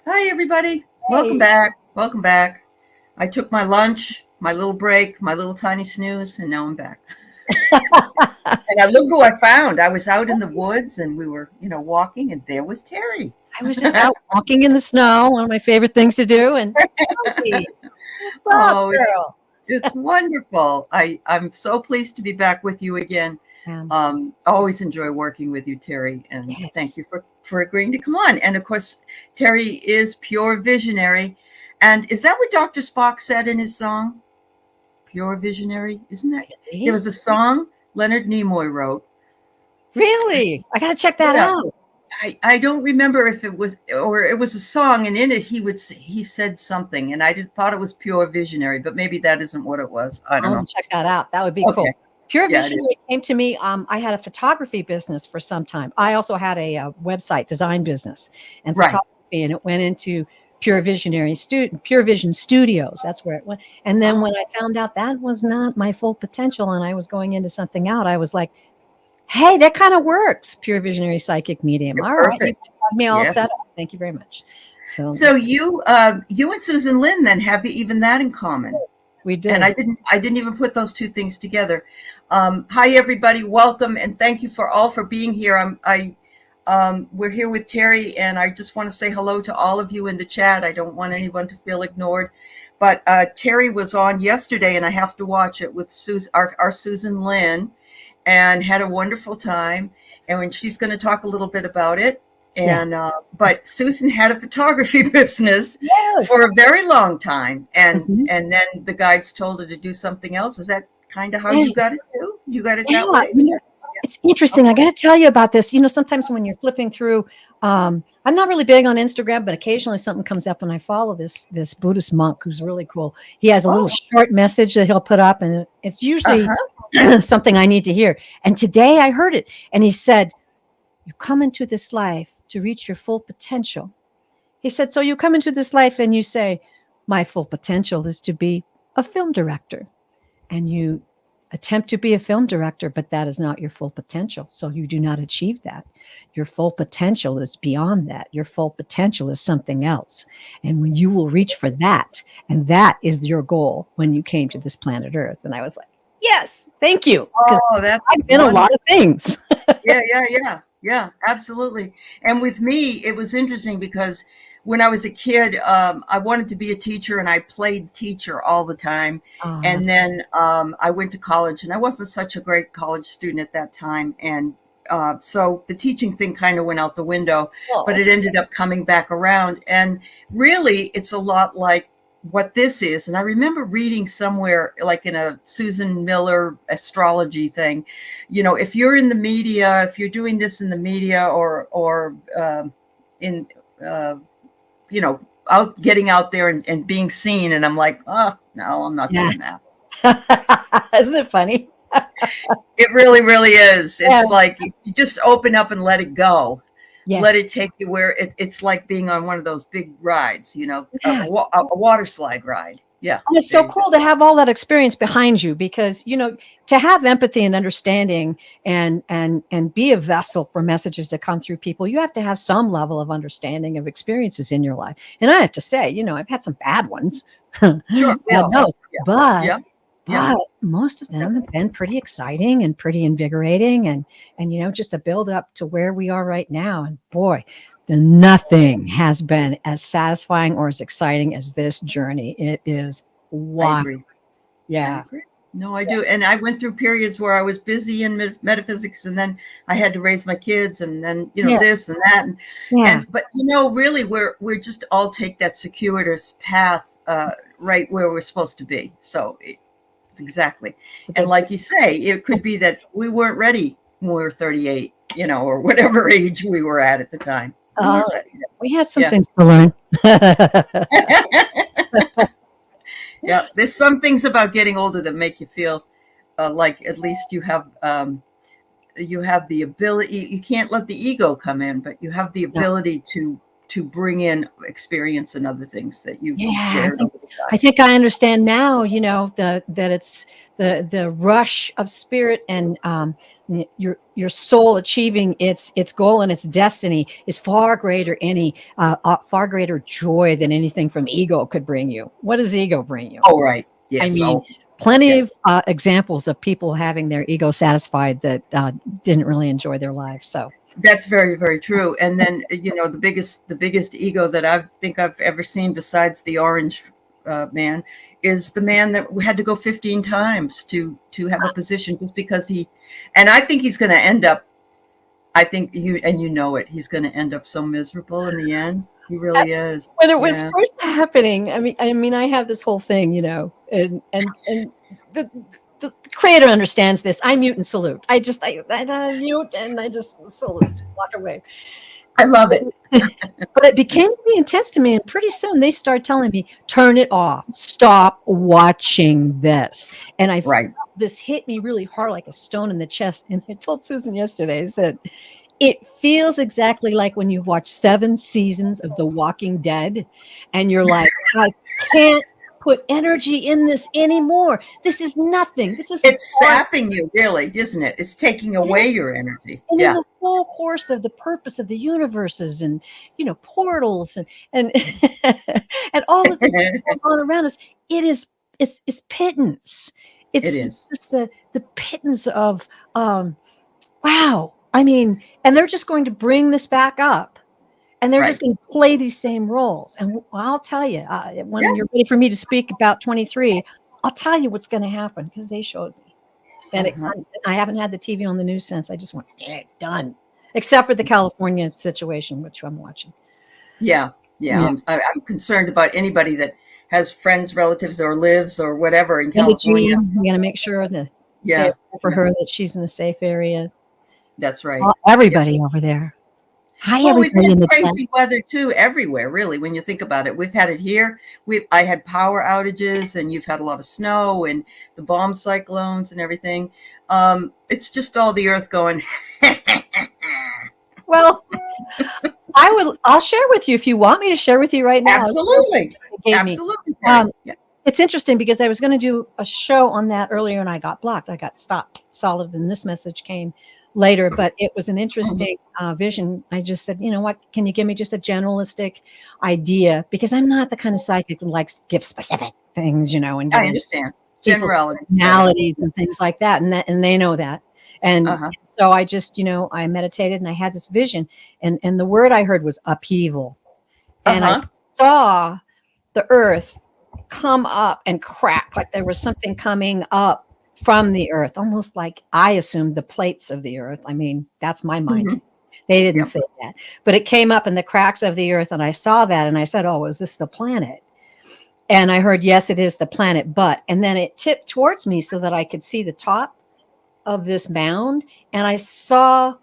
Hi, everybody. Welcome Hey, back. Welcome back. I took my lunch, my little break, my little tiny snooze, and now I'm back. And I look who I found. I was out in the woods and we were, walking, and there was Terry. I was just out walking in the snow, one of my favorite things to do. And hey, what's up, Oh, girl? it's wonderful. I'm so pleased to be back with you again. Um, Always enjoy working with you, Terry, and thank yes, you for agreeing to come on. And of course, Terry is pure visionary. And is that what Dr. Spock said in his song? Pure visionary, isn't that? There really? was a song Leonard Nimoy wrote. Really? I gotta check that Yeah, out. I don't remember if it was, or it was a song, and in it he said something, and I just thought it was pure visionary, but maybe that isn't what it was. I don't I'll know. check that out. That would be Okay, cool. Pure yeah, it Visionary is. came to me. I had a photography business for some time. I also had a website design business and Right. photography, and it went into Pure Vision Studios. That's where it went. And then Oh, when I found out that was not my full potential, and I was going into something out, I was like, hey, that kind of works. Pure Visionary Psychic Medium. you're All right, you perfect. have me all set Yes. up. Thank you very much. So So you and Susan Lynn then have even that in common. we And did. I didn't even put those two things together. Hi everybody, welcome, and thank you for being here. We're here with Terry, and I just want to say hello to all of you in the chat. I don't want anyone to feel ignored, but Terry was on yesterday, and I have to watch it with our Susan Lynn, and had a wonderful time. And when she's going to talk a little bit about it. Yeah. And but Susan had a photography business Yes. for a very long time, and Mhm. then the guides told her to do something else. Is that kind of how Yeah. you got it too? You got it that Yeah. way? It's interesting. I Okay. got to tell you about this. Sometimes when you're flipping through, I'm not really big on Instagram, but occasionally something comes up, and I follow this Buddhist monk who's really cool. He has a little Oh, short message that he'll put up, and it's usually uh-huh. something I need to hear. And today I heard it, and he said, "You come into this life to reach your full potential." He said, "So you come into this life and you say, 'My full potential is to be a film director.' And you attempt to be a film director, but that is not your full potential. So you do not achieve that. Your full potential is beyond that. Your full potential is something else. And when you will reach for that, and that is your goal when you came to this planet Earth." And I was like, yes, thank you. Because Oh, that's I've been a lot wonderful. of things. Yeah, absolutely. And with me, it was interesting because when I was a kid, I wanted to be a teacher, and I played teacher all the time. uh, And then I went to college, and I wasn't such a great college student at that time. And so the teaching thing kind of went out the window, but oh, it ended up coming back around. And really, it's a lot like what this is. And I remember reading somewhere, like in a Susan Miller astrology thing, if you're in the media, if you're doing this in the media, or in uh, out getting out there and being seen, and I'm like, oh no, I'm not yeah. doing that. Isn't it funny? It really, really is. Yeah. It's like you just open up and let it go. Let Yes. it take you where it's like being on one of those big rides, Yeah. a water slide ride. Yeah, And it's there so you go. cool to have all that experience behind you because to have empathy and understanding and be a vessel for messages to come through people, you have to have some level of understanding of experiences in your life. And I have to say, I've had some bad ones. God Sure. Yeah. knows. Yeah. But Yeah. Yeah. but most of Yeah. them have been pretty exciting and pretty invigorating and just a build up to where we are right now. And boy, nothing has been as satisfying or as exciting as this journey. It is I wild. agree. I Yeah. agree. No, I do. And I went through periods where I was busy in metaphysics, and then I had to raise my kids, and then, Yeah. this and that. Yeah. But, really, we're just all take that circuitous path, right where we're supposed to be. So exactly. It's a And big like you say, it could be that we weren't ready when we were 38, or whatever age we were at the time. We oh, weren't ready. we had some Yeah. things to learn. Yeah. There's some things about getting older that make you feel like at least you have the ability. You can't let the ego come in, but you have the No. ability to bring in experience and other things that you've Yeah, I shared think over the I think I understand now, you know, that it's the rush of spirit, and your soul achieving its goal and its destiny is far greater far greater joy than anything from ego could bring you. What does ego bring you? Oh, right. I Yes. mean, Oh, plenty yeah. of examples of people having their ego satisfied that didn't really enjoy their life. So That's very, very true. And then, you know, the biggest ego that I've ever seen, besides the orange man, is the man that had to go 15 times to have a position, just because and I think he's going to end up. I think you know it. He's going to end up so miserable in the end. He really is. when it was Yeah. first happening, I mean, I have this whole thing, you know, and the creator understands this. I mute and salute. I mute and I just salute, walk away. I love it. But it became pretty intense to me, and pretty soon they started telling me, turn it off, stop watching this. And I Right. felt this hit me really hard, like a stone in the chest. And I told Susan yesterday, I said, it feels exactly like when you've watched 7 seasons of The Walking Dead and you're like, I can't put energy in this anymore. This is nothing. It's sapping you, really, isn't it? It's taking away your energy. And Yeah. in the whole course of the purpose of the universes, and, you know, portals and and all the things going on around us, it's pittance. It is. just the pittance of wow. I mean, and they're just going to bring this back up, and they're just Right. going to play these same roles. And I'll tell you, when Yeah. you're ready for me to speak about 23, I'll tell you what's going to happen, because they showed me. And I haven't had the TV on the news since. I just went, done. Except for the California situation, which I'm watching. Yeah. Yeah. I'm concerned about anybody that has friends, relatives, or lives or whatever in California. We're going to make sure that for her that she's in a safe area. That's right. Everybody over there. Hi, Well, we've everybody in had the chat. crazy weather too, everywhere, really, when you think about it. We've had it here. I had power outages, and you've had a lot of snow and the bomb cyclones and everything. It's just all the earth going. Well, I'll share with you if you want me to share with you right now. Absolutely. Absolutely. It's interesting, because I was going to do a show on that earlier and I got blocked. I got stopped solid, and this message came later, but it was an interesting vision. I just said, you know what, can you give me just a generalistic idea? Because I'm not the kind of psychic who likes to give specific things, you know, and I understand generalities and things like that. And they know that. And so I just, you know, I meditated and I had this vision, and the word I heard was upheaval. And I saw the earth come up and crack, like there was something coming up from the earth, almost like I assumed the plates of the earth. I mean, that's my mind. They didn't say that, but it came up in the cracks of the earth, and I saw that, and I said, oh, is this the planet? And I heard, yes, it is the planet, but, and then it tipped towards me so that I could see the top of this mound, and I saw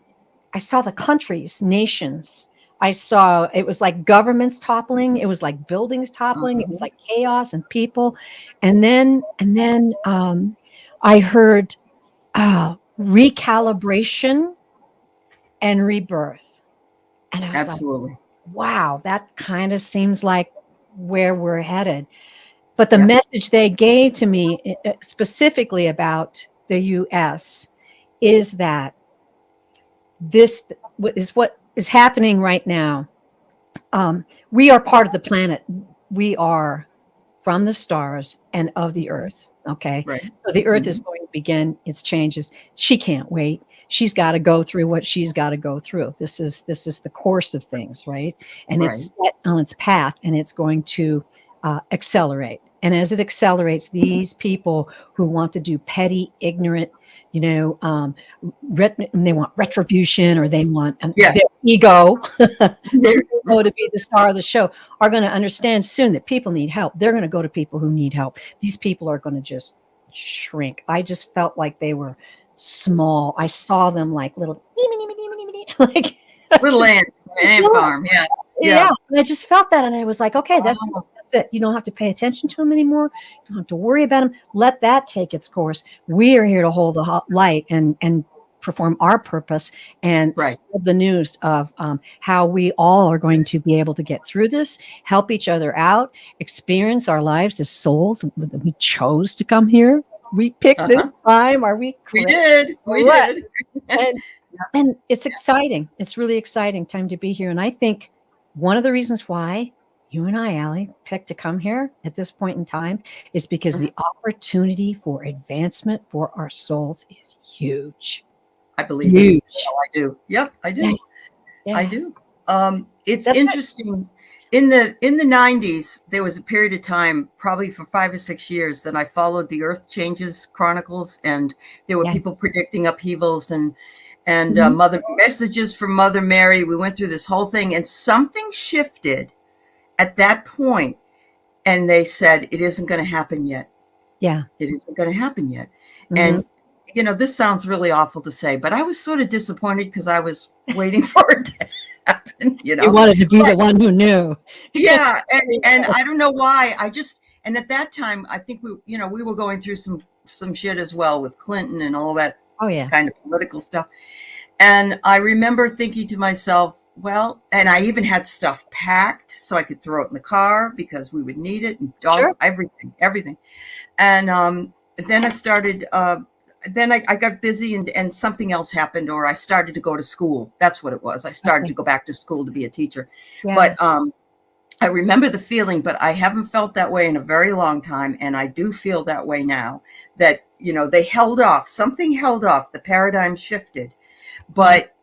the countries, nations. I saw, it was like governments toppling. It was like buildings toppling. It was like chaos and people. And then I heard recalibration and rebirth. And I was like, wow, that kind of seems like where we're headed. But the message they gave to me specifically about the US is that this is what is happening right now. We are part of the planet. We are from the stars and of the earth. Okay. Right. So the earth is going to begin its changes. She can't wait. She's got to go through what she's got to go through. This is the course of things, right? And it's set on its path, and it's going to accelerate. And as it accelerates, these people who want to do petty, ignorant, you know, they want retribution, or they want their ego, their ego to be the star of the show, are going to understand soon that people need help. They're going to go to people who need help. These people are going to just shrink. I just felt like they were small. I saw them like little, like little ants in an ant farm. Yeah. And I just felt that, and I was like, okay, that's it. You don't have to pay attention to them anymore. You don't have to worry about them. Let that take its course. We are here to hold the light and perform our purpose and Right. spread the news of how we all are going to be able to get through this, help each other out, experience our lives as souls. We chose to come here. We picked this Uh-huh. time. Are we We crazy did. or We what? did. And and it's exciting. It's really exciting time to be here. And I think one of the reasons why you and I, Allie, picked to come here at this point in time is because the opportunity for advancement for our souls is huge. I believe it. Huge. Oh, I do. Yep, I Yeah. do. Yeah. I do. It's That's it. interesting. In the 90s, there was a period of time, probably for 5 or 6 years, that I followed the Earth Changes Chronicles, and there were people Yes. predicting upheavals and Mhm. mother messages from Mother Mary. We went through this whole thing, and something shifted at that point, and they said it isn't going to happen yet. Yeah. It isn't going to happen yet. Mhm. And this sounds really awful to say, but I was sort of disappointed because I was waiting for it to happen. You wanted to be the one who knew. Yeah, and I don't know why. And at that time, I think we were going through some shit as well with Clinton and all that Oh yeah. kind of political stuff. And I remember thinking to myself, well, and I even had stuff packed so I could throw it in the car because we would need it, and Sure. everything. And then I started. Then I got busy, and something else happened, or I started to go to school. That's what it was. I started Okay. to go back to school to be a teacher. Yeah. But I remember the feeling, but I haven't felt that way in a very long time, and I do feel that way now. That they held off. Something held off. The paradigm shifted, but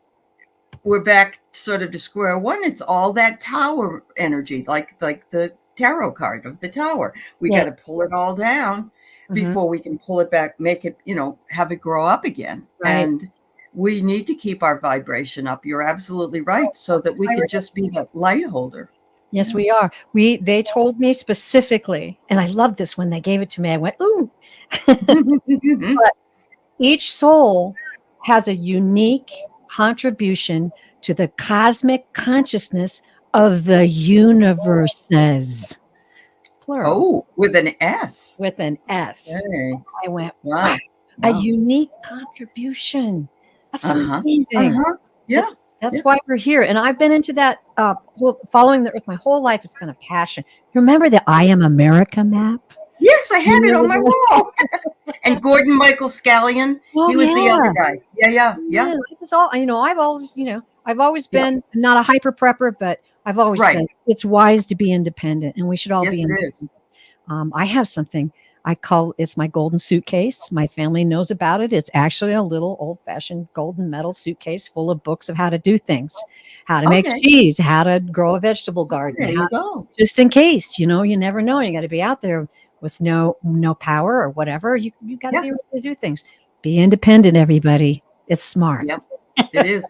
we're back sort of to square one. It's all that tower energy, like the tarot card of the tower. We got Yes. to pull it all down Mhm. before we can pull it back, make it, have it grow up again. Right. And we need to keep our vibration up. You're absolutely right. So that we can just be the light holder. Yes, Yeah. we are. They told me specifically, and I loved this when they gave it to me. I went, ooh. But each soul has a unique contribution to the cosmic consciousness of the universes. Plural. Oh, with an S. With an S. Hey. I went, Wow. a unique contribution. That's amazing. Yeah. That's why we're here. And I've been into that following the earth my whole life. It's been a passion. Remember the I Am America map? Yes, I had it on my wall. And Gordon Michael Scallion, he was the other guy. Yeah. It was all, I've always been not a hyper prepper, but I've always said it's wise to be independent, and we should all be independent. I have something I call, it's my golden suitcase. My family knows about it. It's actually a little old-fashioned golden metal suitcase full of books of how to do things, how to make cheese, how to grow a vegetable garden. There you go. Just in case, you never know. You got to be out there with no power or whatever. You got to be able to do things. Be independent, everybody. It's smart. Yep, it is.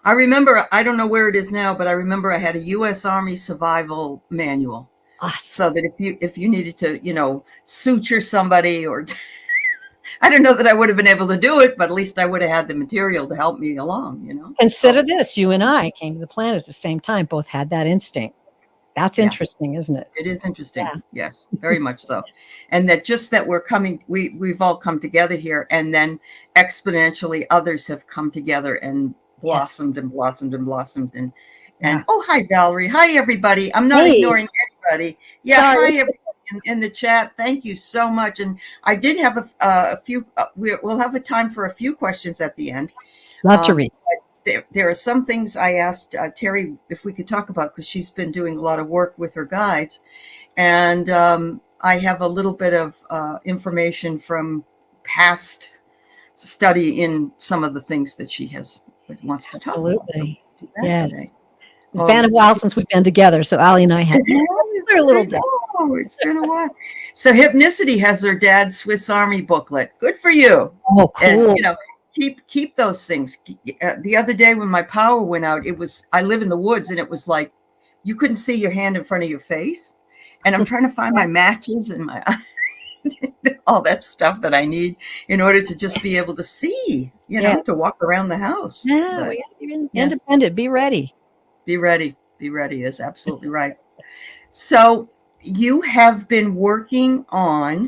I remember, I don't know where it is now, but I remember I had a U.S. Army survival manual. Awesome. So that if you needed to, suture somebody, or I don't know that I would have been able to do it, but at least I would have had the material to help me along, Consider this. You and I came to the planet at the same time, both had that instinct. That's interesting, isn't it? It is interesting. Yeah. Yes, very much so. And that we're coming, we've all come together here, and then exponentially others have come together and blossomed and blossomed and blossomed. And oh, hi, Valerie. Hi, everybody. I'm not ignoring anybody. Yeah, sorry. Hi, everybody in the chat. Thank you so much. And I did have a few, we'll have a time for a few questions at the end. Love to read. There are some things I asked Terri if we could talk about, because she's been doing a lot of work with her guides. And I have a little bit of information from past study in some of the things that she wants to talk about. Absolutely. Yes. Today. It's been a while since we've been together, so Allie and I had a little bit. Oh, it's been a while. So Hypnicity has her dad's Swiss Army booklet. Good for you. Oh, cool. And keep those things. The other day when my power went out, I live in the woods, and it was like you couldn't see your hand in front of your face. And I'm trying to find my matches and my all that stuff that I need in order to just be able to see, to walk around the house. Yeah, we gotta be independent. Be ready. Be ready. Be ready is absolutely right. So you have been working with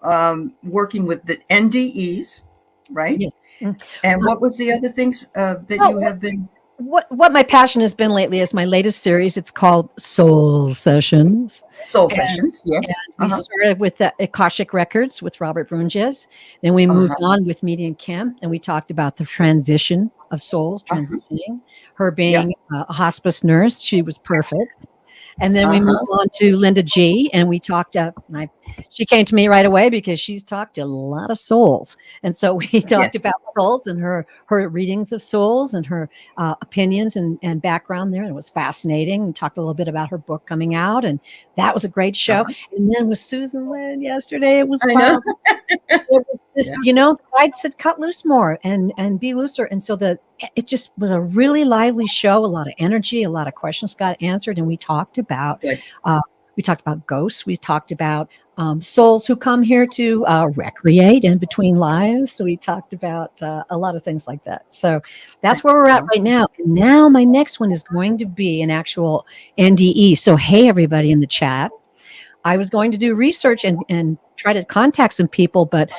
the NDEs. right? Yes. Mm. And what was the other things that Oh, you have been? what my passion has been lately is my latest series. It's called Soul Sessions. Soul And, sessions, and yes. we started with the Akashic Records with Robert Brunjes. Then we moved Uh-huh. on with Median Kim, and we talked about the transition of souls, Uh-huh. transitioning. Her Yep. being a hospice nurse, she was perfect. And then we moved Uh-huh. on to Linda G, and we talked. She came to me right away because she's talked to a lot of souls, and so we talked Yes. about souls and her readings of souls and her opinions and background there. And it was fascinating. We talked a little bit about her book coming out, and that was a great show. Uh-huh. And then with Susan Lynn yesterday, it was I know. wild. It was just, Yeah. the guide said cut loose more and be looser. And so it just was a really lively show, a lot of energy, a lot of questions got answered. And Good. we talked about ghosts. We talked about souls who come here to recreate in between lives. So we talked about a lot of things like that. So that's where That's we're at right awesome. now. And now my next one is going to be an actual NDE. So, hey, everybody in the chat. I was going to do research and try to contact some people, but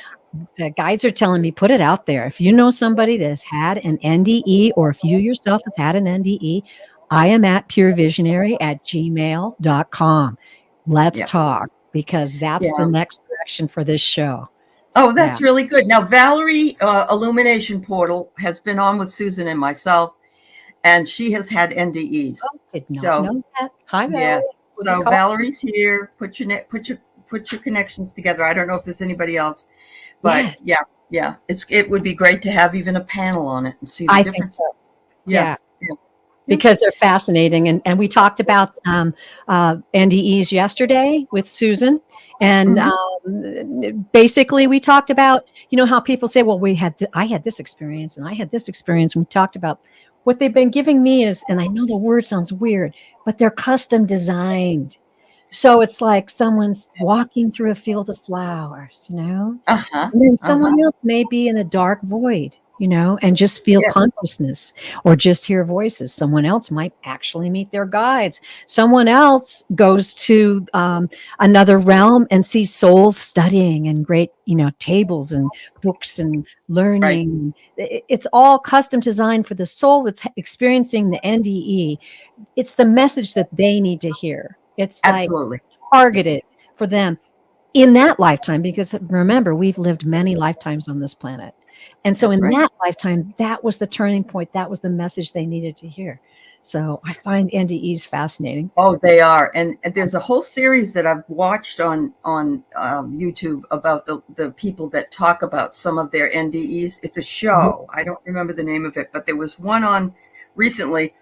the guides are telling me put it out there. If you know somebody that has had an NDE, or if you yourself has had an NDE, I am at purevisionary@gmail.com. Let's Yeah. talk, because that's the Yeah. next direction for this show. Oh, Yeah. that's really good. Now, Valerie Illumination Portal has been on with Susan and myself, and she has had NDEs. Oh, did not So know that. Hi, Valerie. yes. Who do you So call? Valerie's here. Put your connections together. I don't know if there's anybody else, but Yes, yeah. It would be great to have even a panel on it and see the I think difference. so. Yeah. Yeah. Yeah. Yeah. Because they're fascinating. And we talked about NDEs yesterday with Susan. And Mhm. basically, we talked about, how people say, well, I had this experience and I had this experience. And we talked about what they've been giving me is, and I know the word sounds weird, but they're custom designed. So it's like someone's walking through a field of flowers, Uh-huh. and then Uh-huh. someone else may be in a dark void, and just feel Yeah. consciousness or just hear voices. Someone else might actually meet their guides. Someone else goes to another realm and sees souls studying and great, tables and books and Right. learning. It's all custom designed for the soul that's experiencing the NDE. It's the message that they need to hear. It's like Absolutely. Yeah. targeted for them in that lifetime, because remember, we've lived many lifetimes on this planet. And so That's in right. that lifetime, that was the turning point. That was the message they needed to hear. So I find NDEs fascinating. Oh, they are, and there's a whole series that I've watched on YouTube about the people that talk about some of their NDEs. It's a Mhm. show. I don't remember the name of it, but there was one on recently.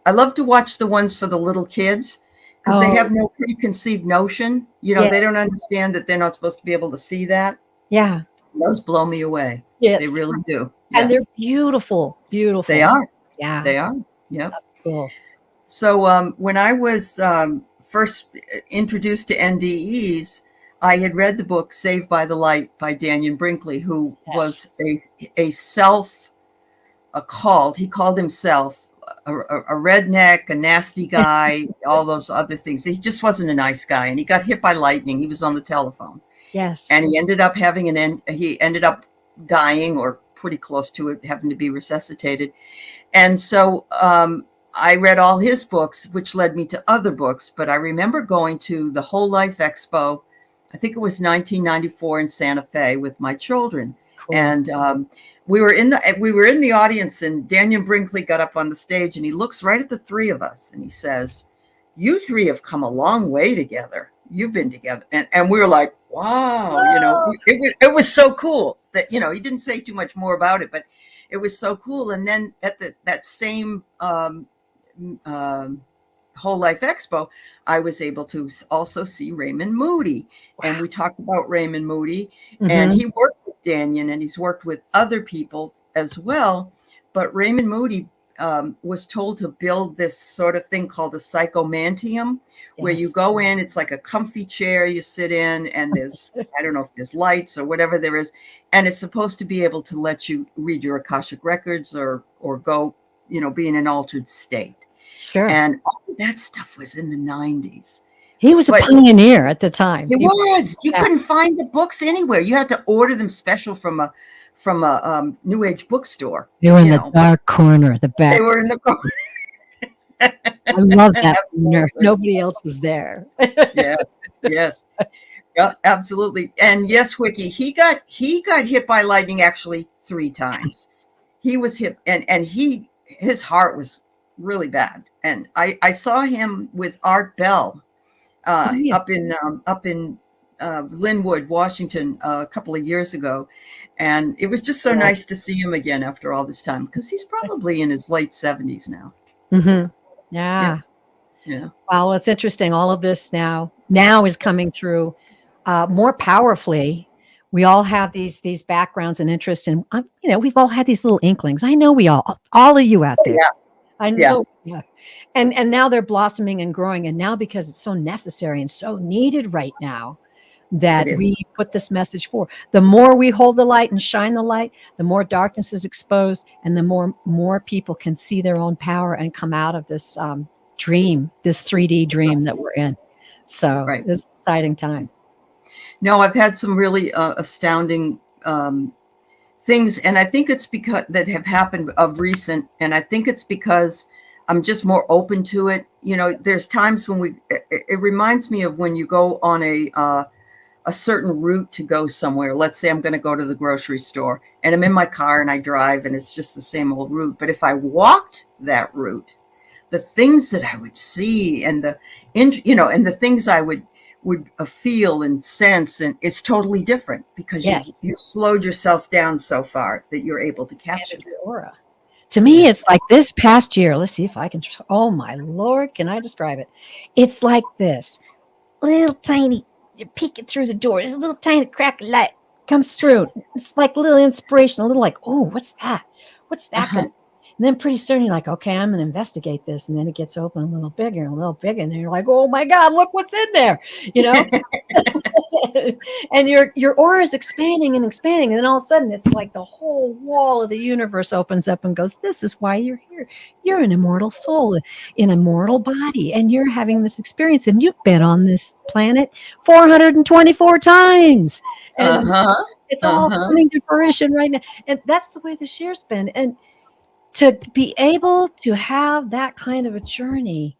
I love to watch the ones for the little kids because they Oh, have no preconceived notion. yeah, They don't understand that they're not supposed to be able to see that. yeah, Those blow me away. They yes. really do. And Yeah, they're beautiful, they beautiful. are. Yeah, They are. Yep. cool. So when I was first introduced to NDEs, I had read the book Saved by the Light by Daniel Brinkley, who was Yes. a self called. He called himself a redneck, a nasty guy, all those other things. He just wasn't a nice guy, and he got hit by lightning. He was on the telephone, Yes. and he ended up he ended up dying, or pretty close to it, having to be resuscitated. And so I read all his books, which led me to other books. But I remember going to the Whole Life Expo, I think it was 1994 in Santa Fe with my children. Cool. And we were in the audience, and Daniel Brinkley got up on the stage, and he looks right at the three of us, and he says, "You three have come a long way together. You've been together." And we were like, wow, Oh, it was so cool that, he didn't say too much more about it, but it was so cool. And then at that same um, Whole Life Expo, I was able to also see Raymond Moody, and wow. we talked about Raymond Moody, and Hmm. he worked with Danyon, and he's worked with other people as well. But Raymond Moody was told to build this sort of thing called a psychomantium, where you Yes. go in, it's like a comfy chair you sit in, and I don't know if there's lights or whatever there is, and it's supposed to be able to let you read your Akashic records or go, be in an altered state. Sure. And all of that stuff was in the 90s. He was a But pioneer at the time. it He was. was. You Yeah. couldn't find the books anywhere. You had to order them special from from a New Age bookstore. They were in You the know, dark corner, the they back. were in the corner. I love that corner. Absolutely. Nobody else was there. Yes, yes, yeah, absolutely. And yes, Wiki, he got hit by lightning actually 3 times. He was hit, and his heart was really bad. And I saw him with Art Bell Oh, yeah. up in Linwood, Washington, a couple of years ago, and it was just so Cool. nice to see him again after all this time because he's probably in his late 70s now. Mhm. Yeah, Yeah. yeah, Well, it's interesting. All of this now is coming through more powerfully. We all have these backgrounds and interests, and we've all had these little inklings. I know we all of you out oh, there. yeah, I yeah. know, yeah. And now they're blossoming and growing, and now because it's so necessary and so needed right now, It that is we put this message for. The more we hold the light and shine the light, the more darkness is exposed, and the more people can see their own power and come out of this dream, this 3D dream that we're in. So right. it's an exciting time. No, I've had some really astounding things, and I think it's because that have happened of recent, and I think it's because I'm just more open to it. There's times when it reminds me of when you go on a certain route to go somewhere. Let's say I'm going to go to the grocery store, and I'm in my car and I drive, and it's just the same old route. But if I walked that route, the things that I would see and and the things I would feel and sense, and it's totally different because Yes. you've slowed yourself down so far that you're able to capture And that. aura. To me, it's like this past year. Let's see if I can. Oh my Lord, can I describe it? It's like this little tiny. You're peeking through the door. There's a little tiny crack of light comes through. It's like a little inspiration. A little like, oh, what's that? What's that Uh-huh. gonna? And then pretty soon you're like, okay, I'm gonna investigate this. And then it gets open a little bigger and a little bigger. And then you're like, oh my God, look what's in there. You know? And your aura is expanding and expanding, and then all of a sudden it's like the whole wall of the universe opens up and goes, this is why you're here. You're an immortal soul in a mortal body, and you're having this experience, and you've been on this planet 424 times, and Uh-huh. it's all Uh-huh. coming to fruition right now. And that's the way this year's been. And to be able to have that kind of a journey,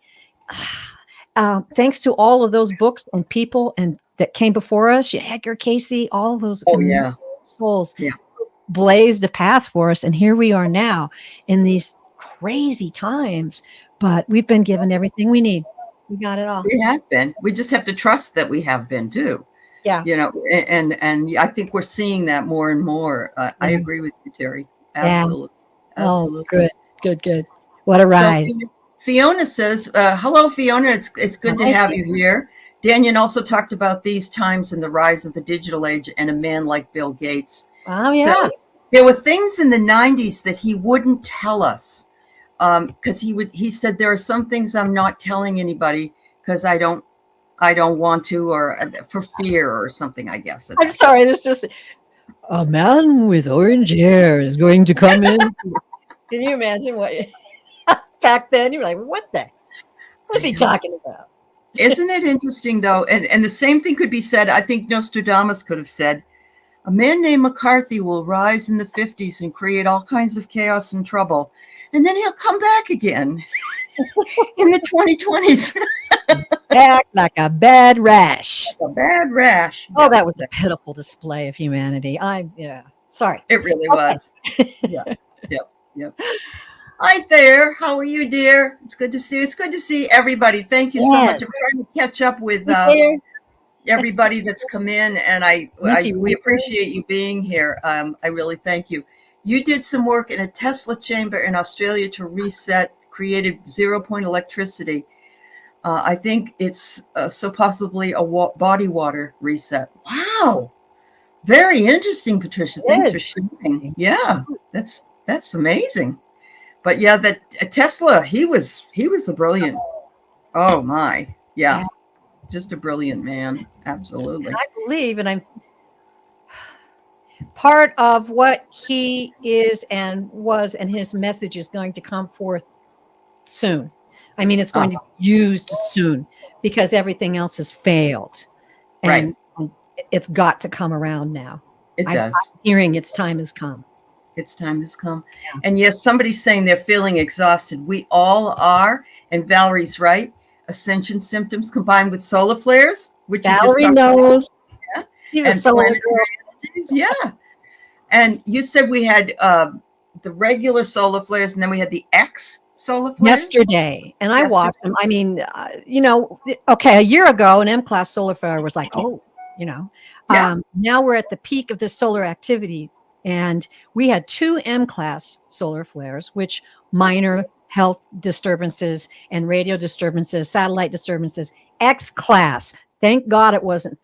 thanks to all of those books and people and that came before us, Edgar Casey, all those Oh yeah. souls Yeah. blazed a path for us, and here we are now in these crazy times. But we've been given everything we need. We got it all. We have been. We just have to trust that we have been too. Yeah. And I think we're seeing that more and more. I Yeah. agree with you, Terry. Yeah. Absolutely. Oh, Absolutely. good. What a So ride. Fiona says, hello, Fiona. It's good to Hi, have you here. Daniel also talked about these times and the rise of the digital age and a man like Bill Gates. Oh, So yeah. there were things in the 90s that he wouldn't tell us because he said there are some things I'm not telling anybody because I don't want to, or for fear or something, I guess. At I'm that time. sorry. This just a man with orange hair is going to come in. Can you imagine what back then? You were like, what's he talking about? Isn't it interesting though? And the same thing could be said. I think Nostradamus could have said, a man named McCarthy will rise in the 50s and create all kinds of chaos and trouble. And then he'll come back again in the 2020s. Act like a bad rash. A bad rash. Oh, that was a pitiful display of humanity. Yeah. Sorry. It really Okay. was. Yeah. Yep. Hi there. How are you, dear? It's good to see you. It's good to see everybody. Thank you so much. Yes. I'm trying to catch up with There. everybody that's come in, and Nancy we Reaper. appreciate you being here. I really thank you. You did some work in a Tesla chamber in Australia to reset, created 0 point electricity. I think it's so possibly a body water reset. Wow, very interesting, Patricia. Thanks for Yes. sharing. Yeah, that's amazing. But yeah, that Tesla, he was a brilliant. Oh my, yeah, just a brilliant man. Absolutely. I believe, and I'm part of what he is and was, and his message is going to come forth soon. I mean, it's going to be used soon because everything else has failed, and Right. it's got to come around now. It does. I'm hearing its time has come. Its time has come. Yeah. And yes, somebody's saying they're feeling exhausted. We all are. And Valerie's right. Ascension symptoms combined with solar flares, which you just Valerie talked knows. about, She's a and solar planetary girl. energies. Yeah. And you said we had the regular solar flares, and then we had the X solar flares. Yesterday, and I watched them. I mean, okay, a year ago, an M-class solar flare was like, oh, Yeah. now we're at the peak of this solar activity, and we had 2 M-class solar flares, which minor health disturbances and radio disturbances, satellite disturbances. X-class, thank God it wasn't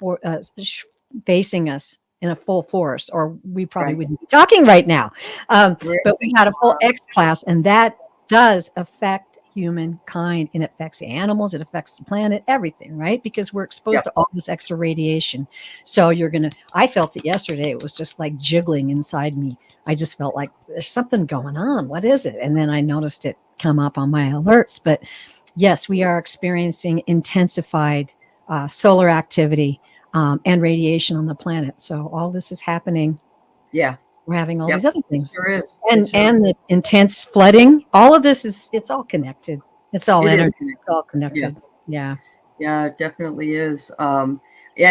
facing us in a full force, or we probably Right. wouldn't be talking right now. But we had a full Wow. X-class, and that does affect humankind, and it affects the animals, it affects the planet, everything, right? Because we're exposed to all this extra radiation. So I felt it yesterday. It was just like jiggling inside me. I just felt like there's something going on. What is it? And then I noticed it come up on my alerts. But yes, we are experiencing intensified solar activity and radiation on the planet. So all this is happening. Yeah. We're having all these other things. Sure is. And the intense flooding, all of this it's all connected. It's all energy. It's all connected. Yeah. Yeah, it definitely is. And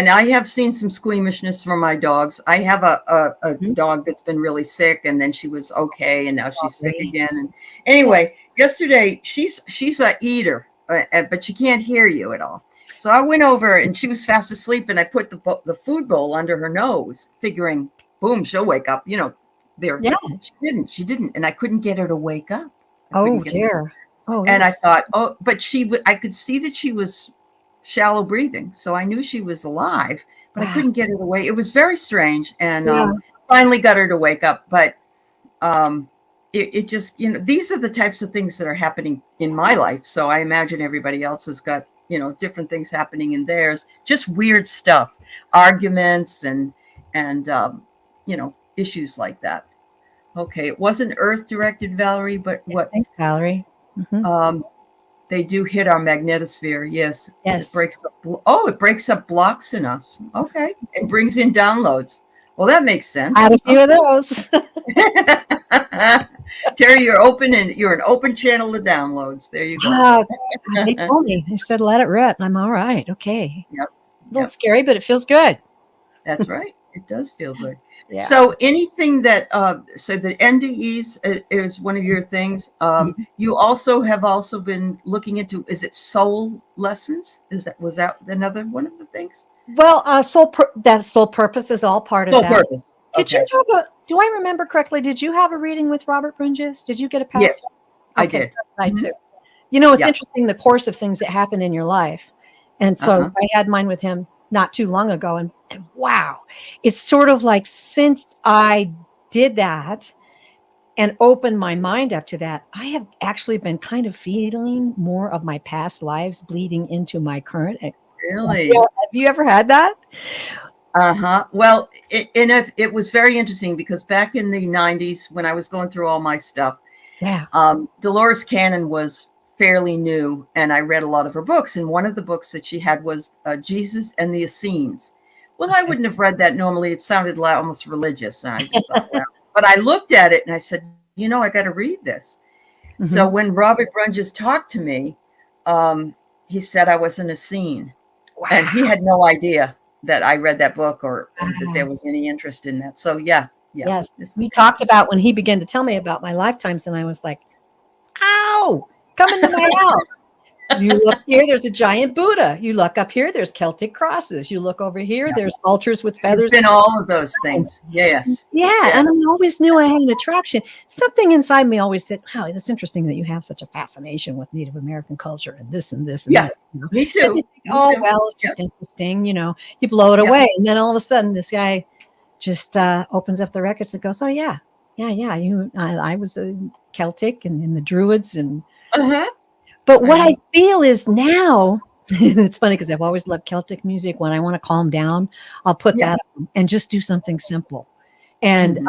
I have seen some squeamishness from my dogs. I have a dog that's been really sick, and then she was okay, and now she's sick again. And anyway, yesterday she's a eater, but she can't hear you at all. So I went over, and she was fast asleep, and I put the food bowl under her nose, figuring, boom, she'll wake up. There. Yeah. She didn't, and I couldn't get her to wake up. Oh dear. Oh. And I thought, but I could see that she was shallow breathing, so I knew she was alive, but I couldn't get her to wake. It was very strange, and finally got her to wake up. But it just, these are the types of things that are happening in my life. So I imagine everybody else has got, different things happening in theirs. Just weird stuff, arguments, and issues like that. Okay, it wasn't Earth directed, Valerie, but what? Thanks, Valerie. Mm-hmm. They do hit our magnetosphere. Yes. Yes. It breaks up blocks in us. Okay. It brings in downloads. Well, that makes sense. I had a few of those. Terry, you're an open channel to downloads. There you go. They told me. They said, let it rip. I'm all right. Okay. Yep. A little scary, but it feels good. That's right. It does feel good. Yeah. So anything that, so the NDEs is one of your things. You have been looking into, is it soul lessons? Was that another one of the things? Well, soul purpose is all part of that. Soul purpose. Do I remember correctly? Did you have a reading with Robert Bridges? Did you get a pass? Yes, I did. I too. It's interesting, the course of things that happen in your life. And so I had mine with him not too long ago. And wow, it's sort of like, since I did that and opened my mind up to that, I have actually been kind of feeling more of my past lives bleeding into my current. Really? Have you ever had that? Well, it was very interesting, because back in the 90s, when I was going through all my stuff, Dolores Cannon was fairly new, and I read a lot of her books. And one of the books that she had was Jesus and the Essenes. Well, I wouldn't have read that normally. It sounded like almost religious. And I just thought, wow. But I looked at it and I said, I got to read this. Mm-hmm. So when Robert Bridges talked to me, he said I was an Essene. Wow. And he had no idea that I read that book, or that there was any interest in that. So yes, we talked about when he began to tell me about my lifetimes, and I was like, ow, come into my house. You look here, there's a giant Buddha. You look up here, there's Celtic crosses. You look over here, there's altars with feathers. And all of those things. Yes. And I always knew I had an attraction. Something inside me always said, wow, it's interesting that you have such a fascination with Native American culture and this and this. And that, me too. Well, it's just interesting. You blow it away. And then all of a sudden, this guy just opens up the records and goes, oh, yeah. I was a Celtic and in the Druids and But what I feel is now, it's funny because I've always loved Celtic music. When I want to calm down, I'll put that on and just do something simple. And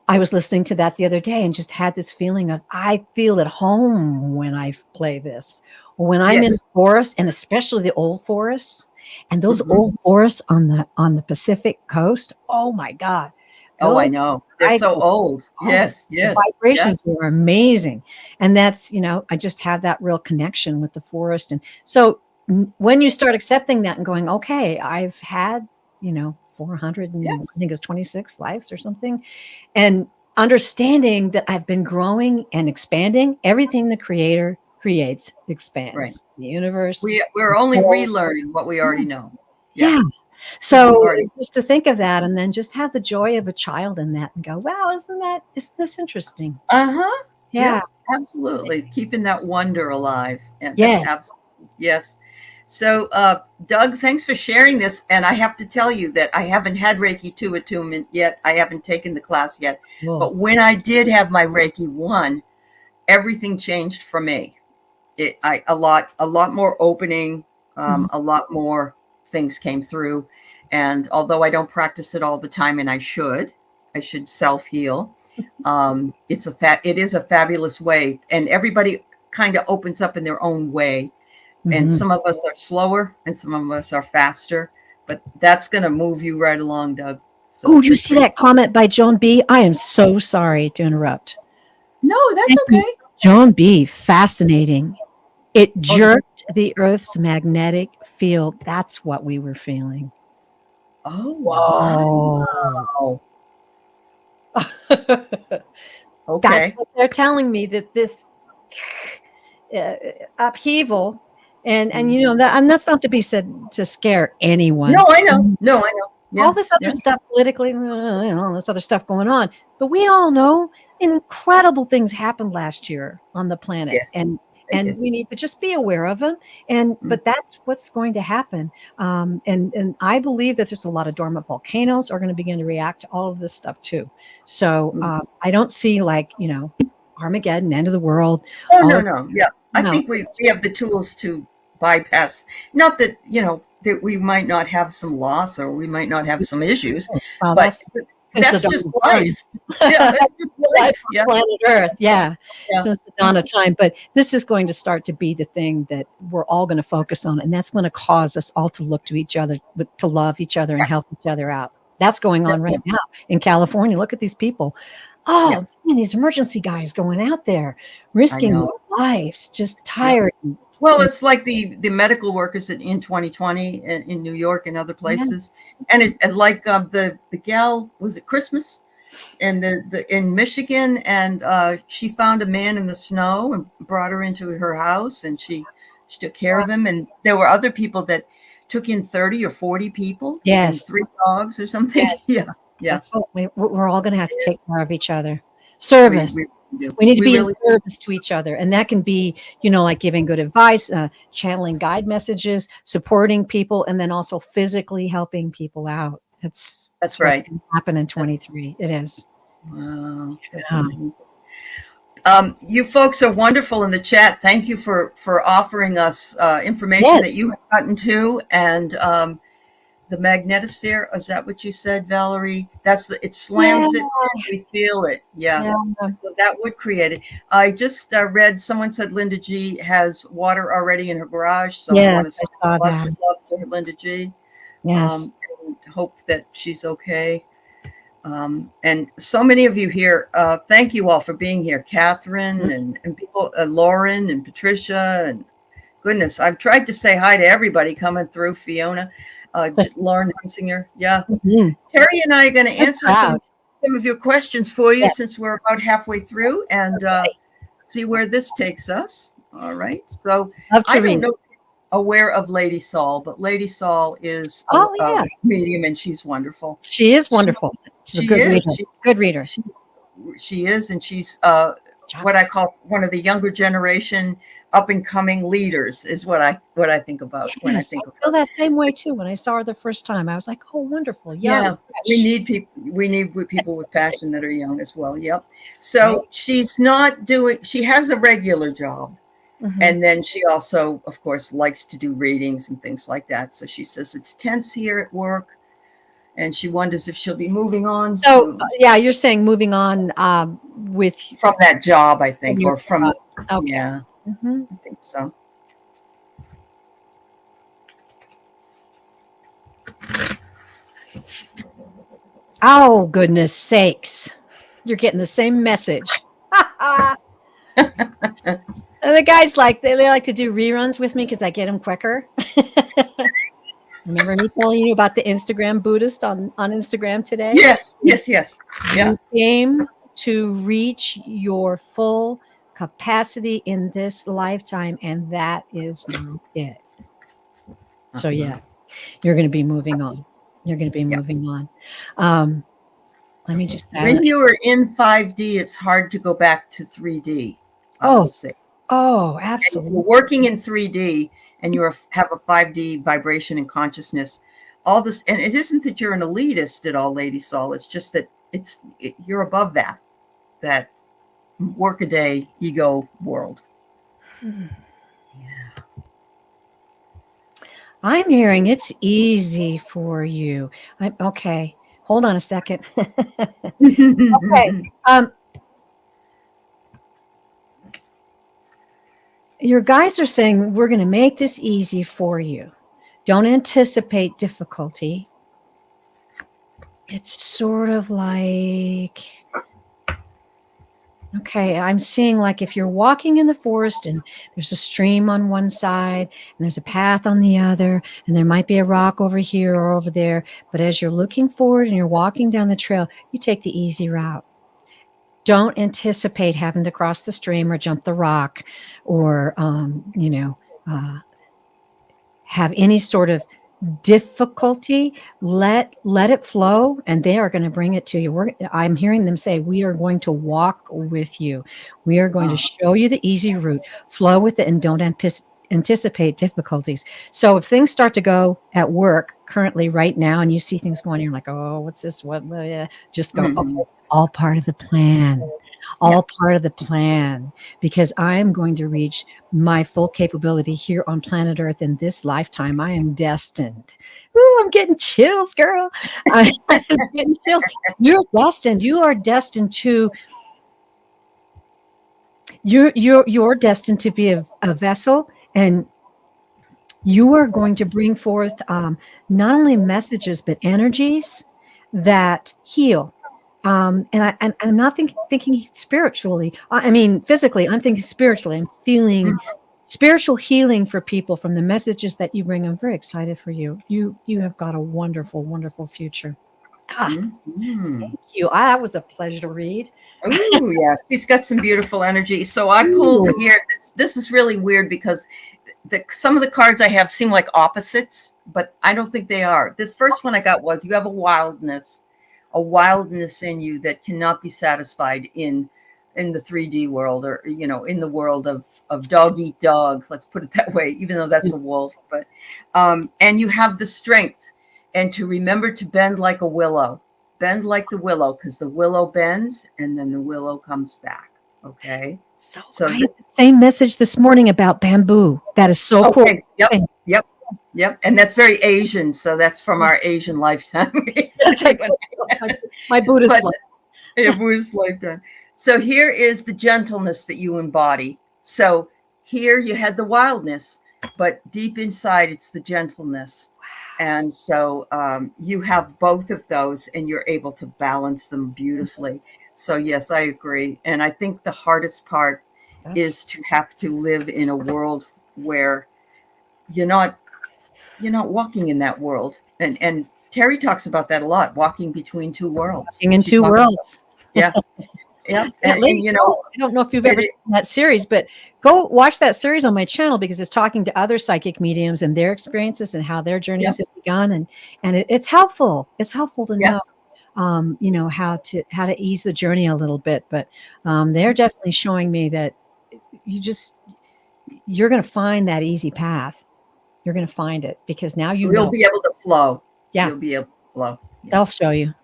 I was listening to that the other day and just had this feeling of, I feel at home when I play this. When I'm in the forest, and especially the old forests, And those old forests on the Pacific coast, oh my God. Oh, I Those know. They're so old. oh, Yes, the yes, yes. vibrations were amazing. And that's, I just have that real connection with the forest. And so when you start accepting that and going, okay, I've had, 400 Yeah, and I think it's 26 lives or something, and understanding that I've been growing and expanding, everything the creator creates right. expands. The universe. We're only relearning what we already know. Yeah, Yeah. because we've So already. just to think of that and then just have the joy of a child in that and go, wow, isn't this interesting? Uh-huh. Yeah. Yep, absolutely. Keeping that wonder alive. And that's Yes. absolutely, yes. So, Doug, thanks for sharing this. And I have to tell you that I haven't had Reiki 2 attunement yet. I haven't taken the class yet. Cool. But when I did have my Reiki 1, everything changed for me. A lot more opening, Mhm. a lot more things came through. And although I don't practice it all the time, and I should self heal. It is a fabulous way, and everybody kind of opens up in their own way. And Mhm. some of us are slower, and some of us are faster. But that's going to move you right along, Doug. So Oh, you good see for you. that comment by Joan B? I am so sorry to interrupt. No, that's Thank you. okay. Joan B, fascinating. It Oh, did you? jerked the Earth's magnetic field. That's what we were feeling. Oh, Whoa. wow. That's Okay. what they're telling me, that this uh, upheaval and that, and that's not to be said to scare anyone. No, I know. No, I know. All Yeah, this other yeah. stuff politically, all this other stuff going on, but we all know incredible things happened last year on the planet, Yes, and they did. we need to just be aware of them. And Mm, but that's what's going to happen. And I believe that there's a lot of dormant volcanoes are going to begin to react to all of this stuff too. So mm. I don't see, like, Armageddon, end of the world, Oh, all no, of, no. Yeah. I no. think we have the tools to bypass, not that, that we might not have some loss or we might not have some issues, Well, but that's since the that's dawn just of time. life. Yeah, that's just Life life. on Yeah, planet Earth, yeah, yeah. since the dawn of time. But this is going to start to be the thing that we're all going to focus on, and that's going to cause us all to look to each other, to love each other, and help each other out. That's going on right now in California. Look at these people. Yeah, Oh man, these emergency guys going out there, I risking know. their lives, just Yeah. tired. Well, And it's like the medical workers in 2020 in New York and other yeah, places. And like the gal, was it Christmas? And the in Michigan, and she found a man in the snow and brought her into her house, and she took care of him. And there were other people that took in 30 or 40 people and yes, 3 dogs or something. Yeah, yeah. that's it. We're all going to have It to take is. care of each other. We Service. we do. We need to We be in really do. service to each other. And that can be, like giving good advice, channeling guide messages, supporting people, and then also physically helping people out. It's That's what's right. going to happen in That's, 23. It is. wow, that's Yeah. amazing. You folks are wonderful in the chat. Thank you for offering us information Yes. that you have gotten to, and the magnetosphere. Is that what you said, Valerie? It Yeah. slams it and we feel it. Yeah. Yeah. So that would create it. I just read, someone said Linda G has water already in her garage. So I want Yes. to I send saw lots that. of love to Linda G. Yes. And hope that she's okay. And so many of you here, thank you all for being here. Catherine and people, Lauren and Patricia, and goodness, I've tried to say hi to everybody coming through. Fiona, Lauren Hunsinger. Yeah. Mhm. Terry and I are going to I'm answer proud. some of your questions for you, Yes. since we're about halfway through, and Okay. see where this takes us. All right. So Love I to don't read. know aware of Lady Saul, but Lady Saul is Oh, a yeah. medium, and she's wonderful. She is She, wonderful. She's a she good is. reader. Good reader. She is, and she's Job. what I call one of the younger generation up and coming leaders, is what I think about when I Yes. I think of feel her. that same way too. When I saw her the first time, I was like, oh, wonderful. Yeah, Young. we Fresh. need people. We need people with passion that are young as well. Yep. Right. So she's not doing. She has a regular job, Mhm. and then she also, of course, likes to do readings and things like that. So she says it's tense here at work, and she wonders if she'll be moving on So, soon yeah, you're saying moving on with from that job, I from think, your or from, okay. yeah, Mhm. I think so. Oh, goodness sakes. You're getting the same message. And the guys they like to do reruns with me because I get them quicker. Remember me telling you about the Instagram Buddhist on Instagram today? Yes, yes, yes. Yeah. You came to reach your full capacity in this lifetime, and that is not it. So, yeah, you're going to be moving on. You're going to be Yeah. moving on. Let me just When you are in 5D, it's hard to go back to 3D, I Oh, will say. oh, And if you're absolutely. working in 3D and have a 5D vibration and consciousness, all this, and it isn't that you're an elitist at all, Lady Soul. It's just that you're above that workaday ego world. Yeah. I'm hearing it's easy for you. Okay. Hold on a second. Okay. Your guides are saying we're going to make this easy for you. Don't anticipate difficulty. It's sort of like, okay, I'm seeing like if you're walking in the forest and there's a stream on one side and there's a path on the other, and there might be a rock over here or over there. But as you're looking forward and you're walking down the trail, you take the easy route. Don't anticipate having to cross the stream or jump the rock or, have any sort of difficulty. Let it flow, and they are going to bring it to you. I'm hearing them say, we are going to walk with you. We are going to show you the easy route. Flow with it and don't anticipate difficulties. So if things start to go at work currently right now and you see things going, you're like, oh, what's this? What? Just go, okay, all part of the plan. All part of the plan, because I am going to reach my full capability here on planet Earth in this lifetime. I am destined. Ooh, I'm getting chills, girl. I'm getting chills. You're destined. You are destined to. You're destined to be a vessel, and you are going to bring forth not only messages but energies that heal. And I'm not thinking spiritually. I mean, physically, I'm thinking spiritually. I'm feeling spiritual healing for people from the messages that you bring. I'm very excited for you. You have got a wonderful, wonderful future. Thank you. That was a pleasure to read. Oh, yeah. She's got some beautiful energy. So I pulled here. This is really weird because some of the cards I have seem like opposites, but I don't think they are. This first one I got was you have a wildness in you that cannot be satisfied in the 3D world, or in the world of dog eat dog, let's put it that way, even though that's a wolf. But and you have the strength, and to remember to bend like a willow, because the willow bends and then the willow comes back. Okay, so I had the same message this morning about bamboo. That is so cool. Yep. And that's very Asian. So that's from our Asian lifetime. My Buddhist life. Yeah, Buddhist lifetime. So here is the gentleness that you embody. So here you had the wildness, but deep inside it's the gentleness. Wow. And so you have both of those and you're able to balance them beautifully. So yes, I agree. And I think the hardest part is to have to live in a world where you're not walking in that world. And Terri talks about that a lot, walking between two worlds. Walking in two worlds. Yeah. Yeah. And I don't know if you've ever seen that series, but go watch that series on my channel, because it's talking to other psychic mediums and their experiences and how their journeys have begun. And it's helpful. It's helpful to know, how to ease the journey a little bit. But they're definitely showing me that you're going to find that easy path. You're going to find it, because now you'll be able to flow. Yeah. You'll be able to flow. Yeah. They'll show you.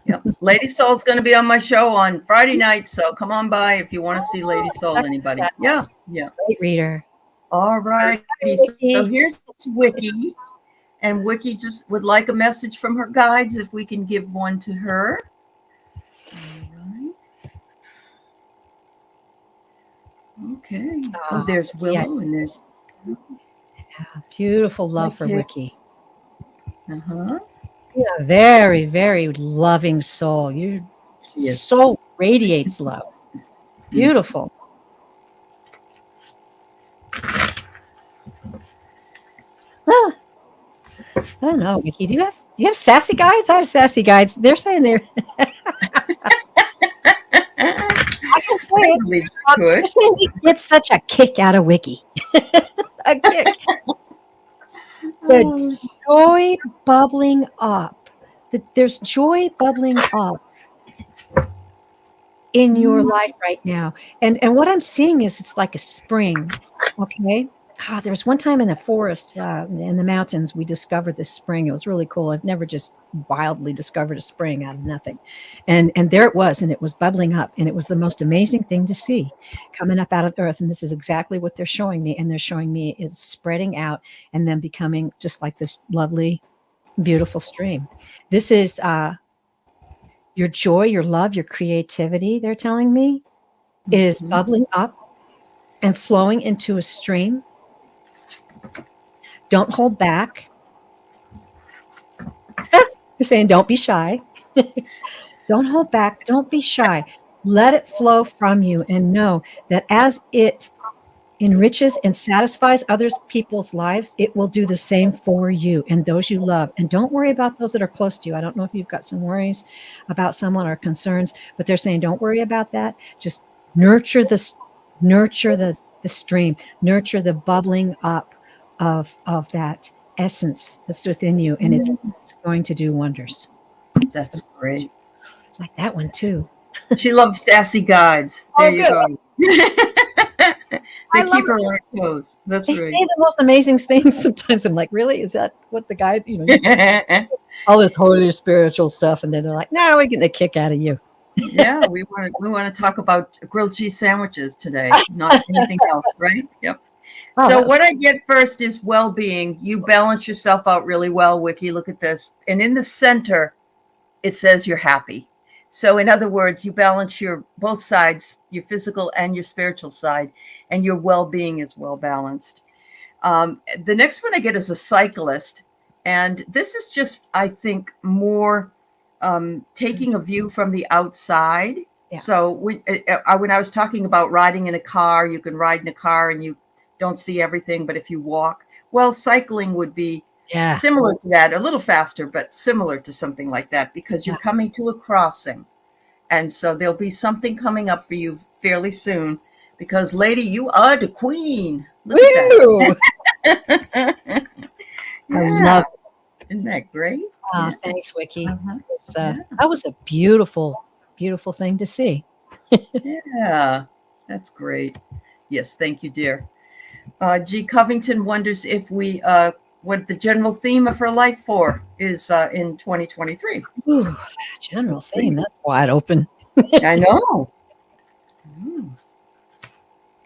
Yep. Lady Soul's going to be on my show on Friday night. So come on by if you want to see Lady Soul, anybody. Yeah. Great reader. All right. So here's Wiki. And Wiki just would like a message from her guides, if we can give one to her. All right. Okay. There's Willow and there's... Beautiful love for Wiki. You're a very, very loving soul. You She is. so radiates love. Beautiful. Ah, I don't know, Vicky. Do you have sassy guides? I have sassy guides. They're saying they're I can say I it. believe you They're could. saying we get such a kick out of Wiki. A kick. The Oh, joy bubbling up. There's joy bubbling up in your life right now. And what I'm seeing is it's like a spring. Okay. There was one time in the forest, in the mountains, we discovered this spring. It was really cool. I've never just wildly discovered a spring out of nothing. And there it was, and it was bubbling up, and it was the most amazing thing to see coming up out of the earth. And this is exactly what they're showing me. And they're showing me it's spreading out and then becoming just like this lovely, beautiful stream. This is your joy, your love, your creativity, they're telling me, is bubbling up and flowing into a stream. Don't hold back. They're saying, don't be shy. Don't hold back. Don't be shy. Let it flow from you and know that as it enriches and satisfies others people's lives, it will do the same for you and those you love. And don't worry about those that are close to you. I don't know if you've got some worries about someone or concerns, but they're saying don't worry about that. Just nurture the stream, nurture the bubbling up of that essence that's within you, and it's going to do wonders. that's great. Like that one too. She loves sassy guides. There you good. go. They keep her on her toes. That's They say right. the most amazing things. Sometimes I'm like, really? Is that what the guy, all this holy spiritual stuff? And then they're like, no, we're getting a kick out of you. Yeah, we want to talk about grilled cheese sandwiches today, not anything else, right? Yep. Oh, So that was- what I get first is well-being. You balance yourself out really well, Wiki. Look at this. And in the center, it says you're happy. So in other words, you balance your both sides, your physical and your spiritual side, and your well-being is well balanced. The next one I get is a cyclist. And this is just, I think, more taking a view from the outside. Yeah. So when I was talking about riding in a car, you can ride in a car and you don't see everything, but if you walk, well, cycling would be Yeah. similar to that, a little faster, but similar to something like that, because you're coming to a crossing. And so there'll be something coming up for you fairly soon, because lady, you are the queen. Look Woo! at that. I love it. Isn't that great? Thanks, Wiki. Uh-huh. That was a beautiful, beautiful thing to see. Yeah, that's great. Yes, thank you, dear. G. Covington wonders if we what the general theme of her life for is in 2023. Ooh, general theme, that's wide open. I know.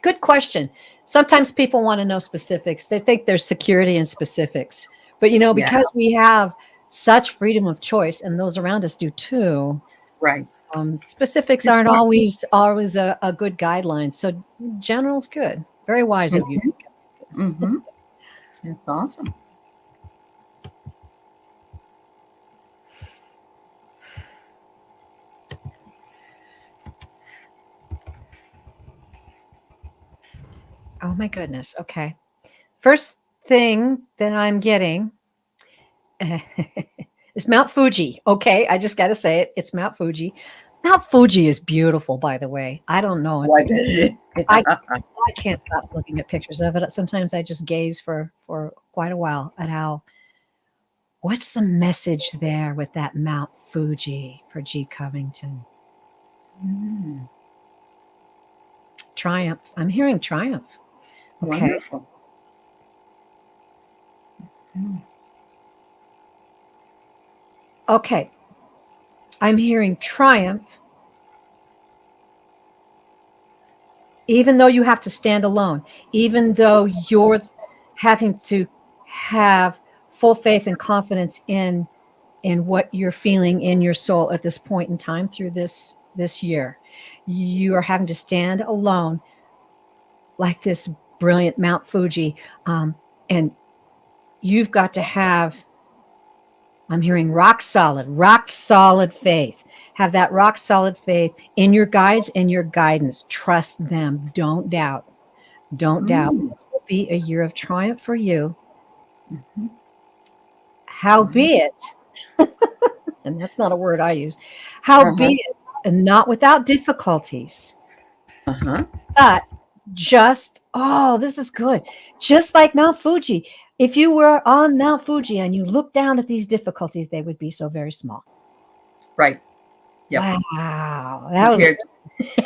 Good question. Sometimes people want to know specifics. They think there's security in specifics. But, because we have such freedom of choice, and those around us do too, Right. Specifics aren't always a good guideline. So general's good. Very wise of you. Mm-hmm. That's awesome. Oh my goodness. Okay. First thing that I'm getting is Mount Fuji. Okay. I just got to say it. It's Mount Fuji. Mount Fuji is beautiful, by the way. I don't know. I can't stop looking at pictures of it. Sometimes I just gaze for quite a while at what's the message there with that Mount Fuji for G. Covington? Triumph. I'm hearing triumph. Okay. Wonderful. Okay. I'm hearing triumph. Even though you have to stand alone, even though you're having to have full faith and confidence in what you're feeling in your soul at this point in time through this year, you are having to stand alone like this brilliant Mount Fuji, and you've got to have I'm hearing rock solid faith. Have that rock solid faith in your guides and your guidance. Trust them. Don't doubt. Don't doubt. Mm. This will be a year of triumph for you. Mhm. Howbeit, and that's not a word I use, Uh-huh. howbeit, and not without difficulties, Uh-huh. but just, oh, this is good. Just like Mount Fuji. If you were on Mount Fuji and you looked down at these difficulties, they would be so very small. Right. Yep. Wow. That was, Compared to,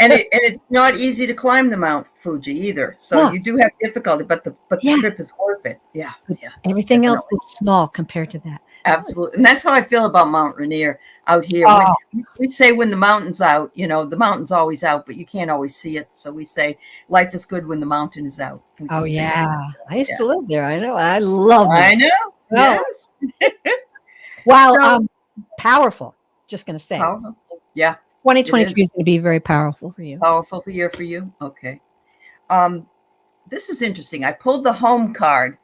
and it's not easy to climb the Mount Fuji either. So yeah, you do have difficulty, but the yeah. trip is worth it. Yeah. Yeah. Everything else Definitely. looks small compared to that. Absolutely. And that's how I feel about Mount Rainier out here. When Oh, we say when the mountain's out, the mountain's always out, but you can't always see it. So we say life is good when the mountain is out. We oh can see it. yeah. I used Yeah. to live there. I know. I love I Mount. know. Oh, Yes. wow. So Powerful. Just going to say powerful. Yeah, it 2023 is is going to be very powerful for you. powerful year for you. Okay. Um, this is interesting. I pulled the home card,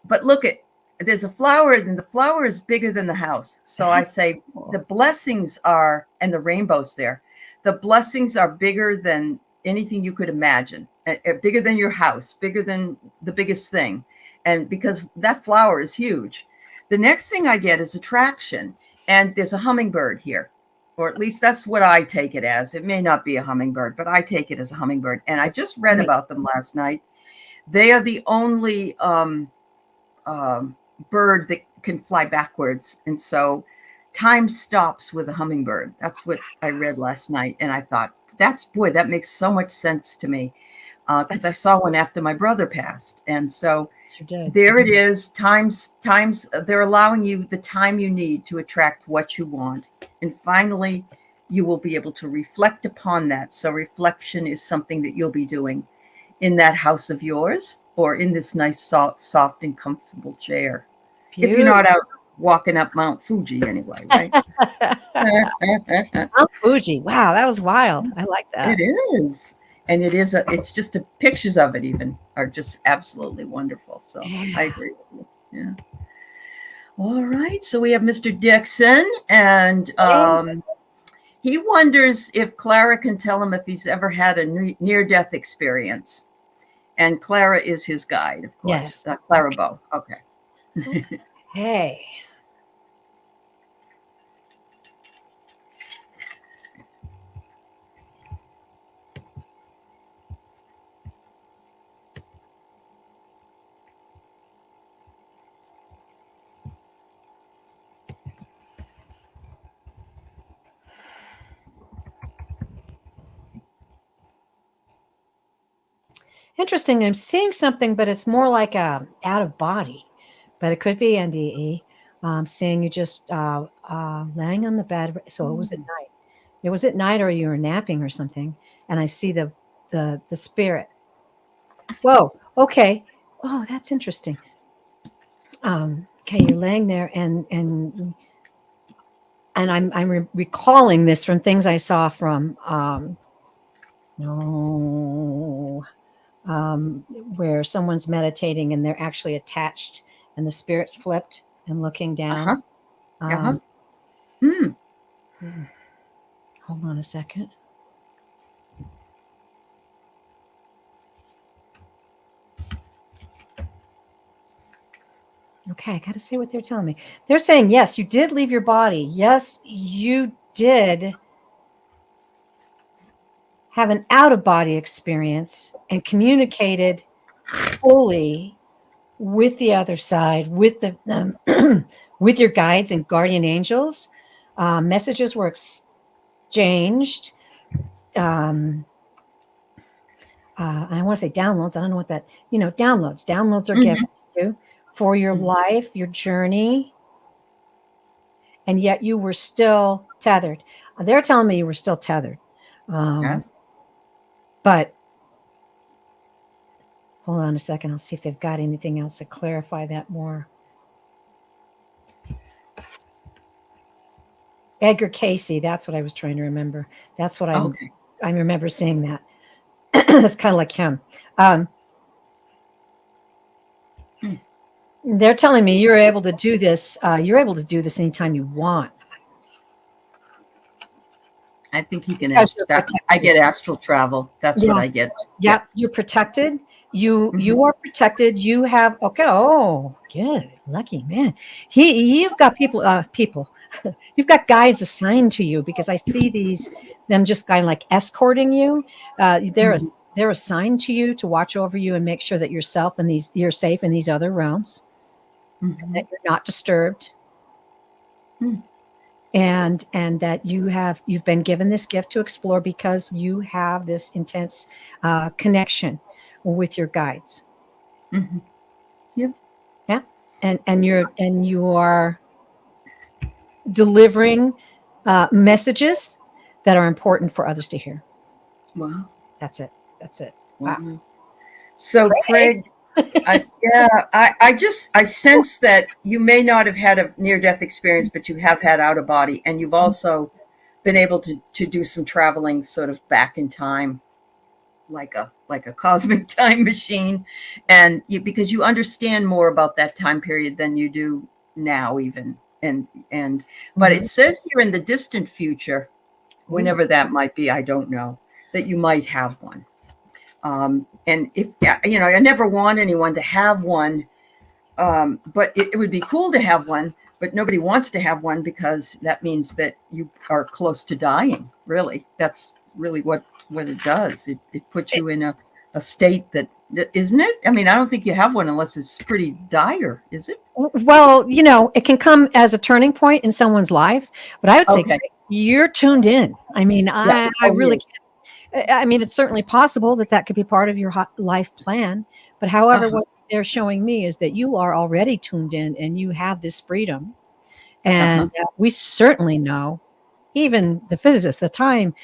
but look at there's a flower, and the flower is bigger than the house. So I say the blessings are, and the rainbows there. The blessings are bigger than anything you could imagine, bigger than your house, bigger than the biggest thing. And because that flower is huge, the next thing I get is attraction. And there's a hummingbird here, or at least that's what I take it as. It may not be a hummingbird, but I take it as a hummingbird. And I just read Right. about them last night. They are the only bird that can fly backwards. And so time stops with a hummingbird. That's what I read last night. And I thought, that makes so much sense to me. Because I saw one after my brother passed. And so Sure did. there it is. Times, they're allowing you the time you need to attract what you want. And finally, you will be able to reflect upon that. So reflection is something that you'll be doing in that house of yours, or in this nice, soft and comfortable chair. If you're Beautiful. not out walking up Mount Fuji anyway, right? Mount Fuji. Wow, that was wild. I like that. It is. And it's just pictures of it even are just absolutely wonderful. So I Yeah. agree with you. Yeah. All right. So we have Mr. Dixon, and he wonders if Clara can tell him if he's ever had a near-death experience. And Clara is his guide, of course. Yes. Clara Bow. Okay. Hey. Interesting. I'm seeing something, but it's more like a out of body, but it could be NDE. Seeing you just laying on the bed. So it was at night. It was at night, or you were napping or something. And I see the spirit. Whoa. Okay. Oh, that's interesting. Okay, you're laying there, and I'm recalling this from things I saw from no. Where someone's meditating and they're actually attached and the spirit's flipped and looking down. Uh-huh. Uh-huh. Um, Hmm. hold on a second. Okay, I got to see what they're telling me. They're saying, yes, you did leave your body. Yes, you did have an out of body experience and communicated fully with the other side, with the with your guides and guardian angels. Messages were exchanged. I want to say downloads. I don't know what that, downloads. Downloads are given to you for your life, your journey. And yet you were still tethered. They're telling me you were still tethered. Yeah. But hold on a second. I'll see if they've got anything else to clarify that more. Edgar Casey. That's what I was trying to remember. That's what I remember seeing that. That's kind of like him. They're telling me you're able to do this. You're able to do this anytime you want. I think you can Because ask you're that. I protected. get astral travel. That's what Yeah. I get. Yep. You're protected. You Mhm. are protected. You have okay. Oh, good. Lucky man. You've got people. You've got guides assigned to you because I see them just kind of like escorting you. They're Mhm. they're assigned to you to watch over you and make sure that you're safe in these other realms, that Mhm. you're not disturbed, Mhm. and that you've been given this gift to explore because you have this intense connection with your guides. Mhm. Yep. Yeah, and you are delivering messages that are important for others to hear. Wow. That's it. That's it. Wow. Wow. So, Pray. Craig, I sense that you may not have had a near death experience, but you have had out of body, and you've also been able to do some traveling, sort of back in time, like a cosmic time machine, and because you understand more about that time period than you do now, even and. But Mhm. it says here in the distant future, Ooh. whenever that might be, I don't know, that you might have one. And if I never want anyone to have one, but it would be cool to have one. But nobody wants to have one because that means that you are close to dying. Really, that's really what it does. It puts you in a state that isn't it. I mean, I don't think you have one unless it's pretty dire, is it? Well, it can come as a turning point in someone's life, but I would say Okay. you're tuned in. I mean, Yeah. I Oh, he really is. I mean, it's certainly possible that that could be part of your life plan. But Uh however, huh. what they're showing me is that you are already tuned in and you have this freedom. Uh huh. And we certainly know, even the physicists, time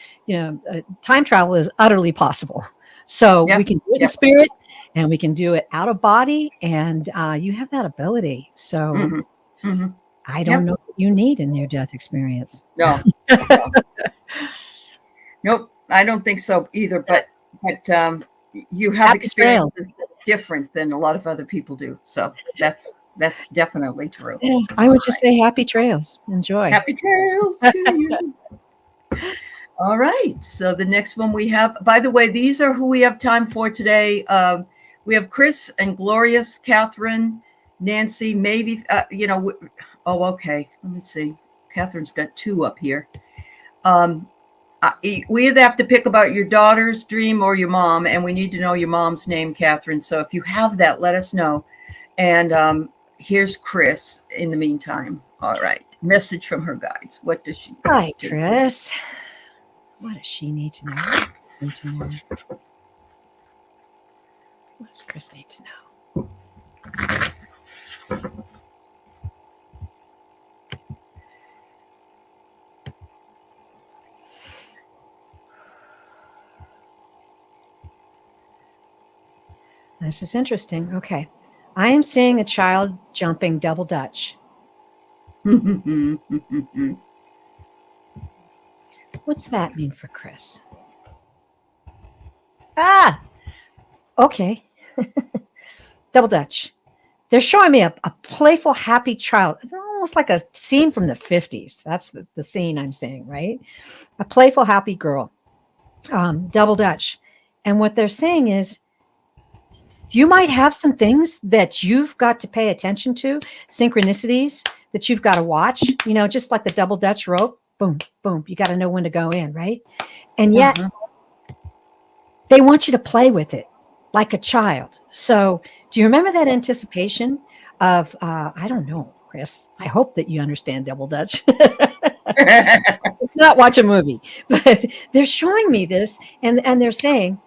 travel is utterly possible. So we Yep. can do it in Yep. spirit and we can do it out of body. And you have that ability. So Mm-hmm. Mm-hmm. I don't Yep. know what you need in near death experience. No. No. Nope, I don't think so either. But you have Happy trails. experiences that are different than a lot of other people do. So that's definitely true. Yeah, I All would just right. say happy trails. Enjoy. Happy trails to you. All right. So the next one we have. By the way, these are who we have time for today. We have Chris and Glorious, Catherine, Nancy. Maybe oh, okay. Let me see. Catherine's got two up here. Um, we either have to pick about your daughter's dream or your mom, and we need to know your mom's name, Catherine. So if you have that, let us know. And here's Chris in the meantime. All right. Message from her guides. What does she Hi, do? Chris. What does she need to know? Need to know? What does Chris need to know? This is interesting. Okay. I am seeing a child jumping double Dutch. What's that mean for Chris? Ah, okay. Double Dutch. They're showing me a playful, happy child. It's almost like a scene from the 50s. That's the scene I'm seeing, right? A playful, happy girl. Double Dutch. And what they're saying is, you might have some things that you've got to pay attention to, synchronicities that you've got to watch, just like the double Dutch rope. Boom, boom. You got to know when to go in, right? And yet Uh-huh. they want you to play with it like a child. So do you remember that anticipation of, I don't know, Chris, I hope that you understand double Dutch. Not watch a movie, but they're showing me this and they're saying,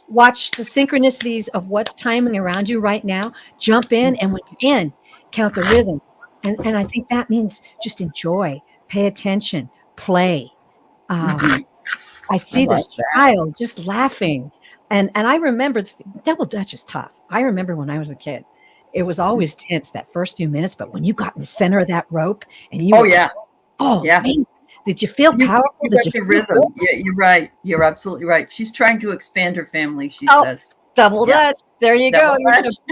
watch the synchronicities of what's timing around you right now, jump in, and when you're in, count the rhythm. And I think that means just enjoy, pay attention, play. Mhm. I I see like this that. child just laughing. And I remember double Dutch is tough. I remember when I was a kid, it was always tense that first few minutes, but when you got in the center of that rope and you Oh were, yeah. oh Yeah. man, did you feel powerful? You Did got you the feel good? rhythm. Yeah, you're right. You're absolutely right. She's trying to expand her family, she Oh, says. Double Yeah. Dutch. There you go. Double You're Dutch. so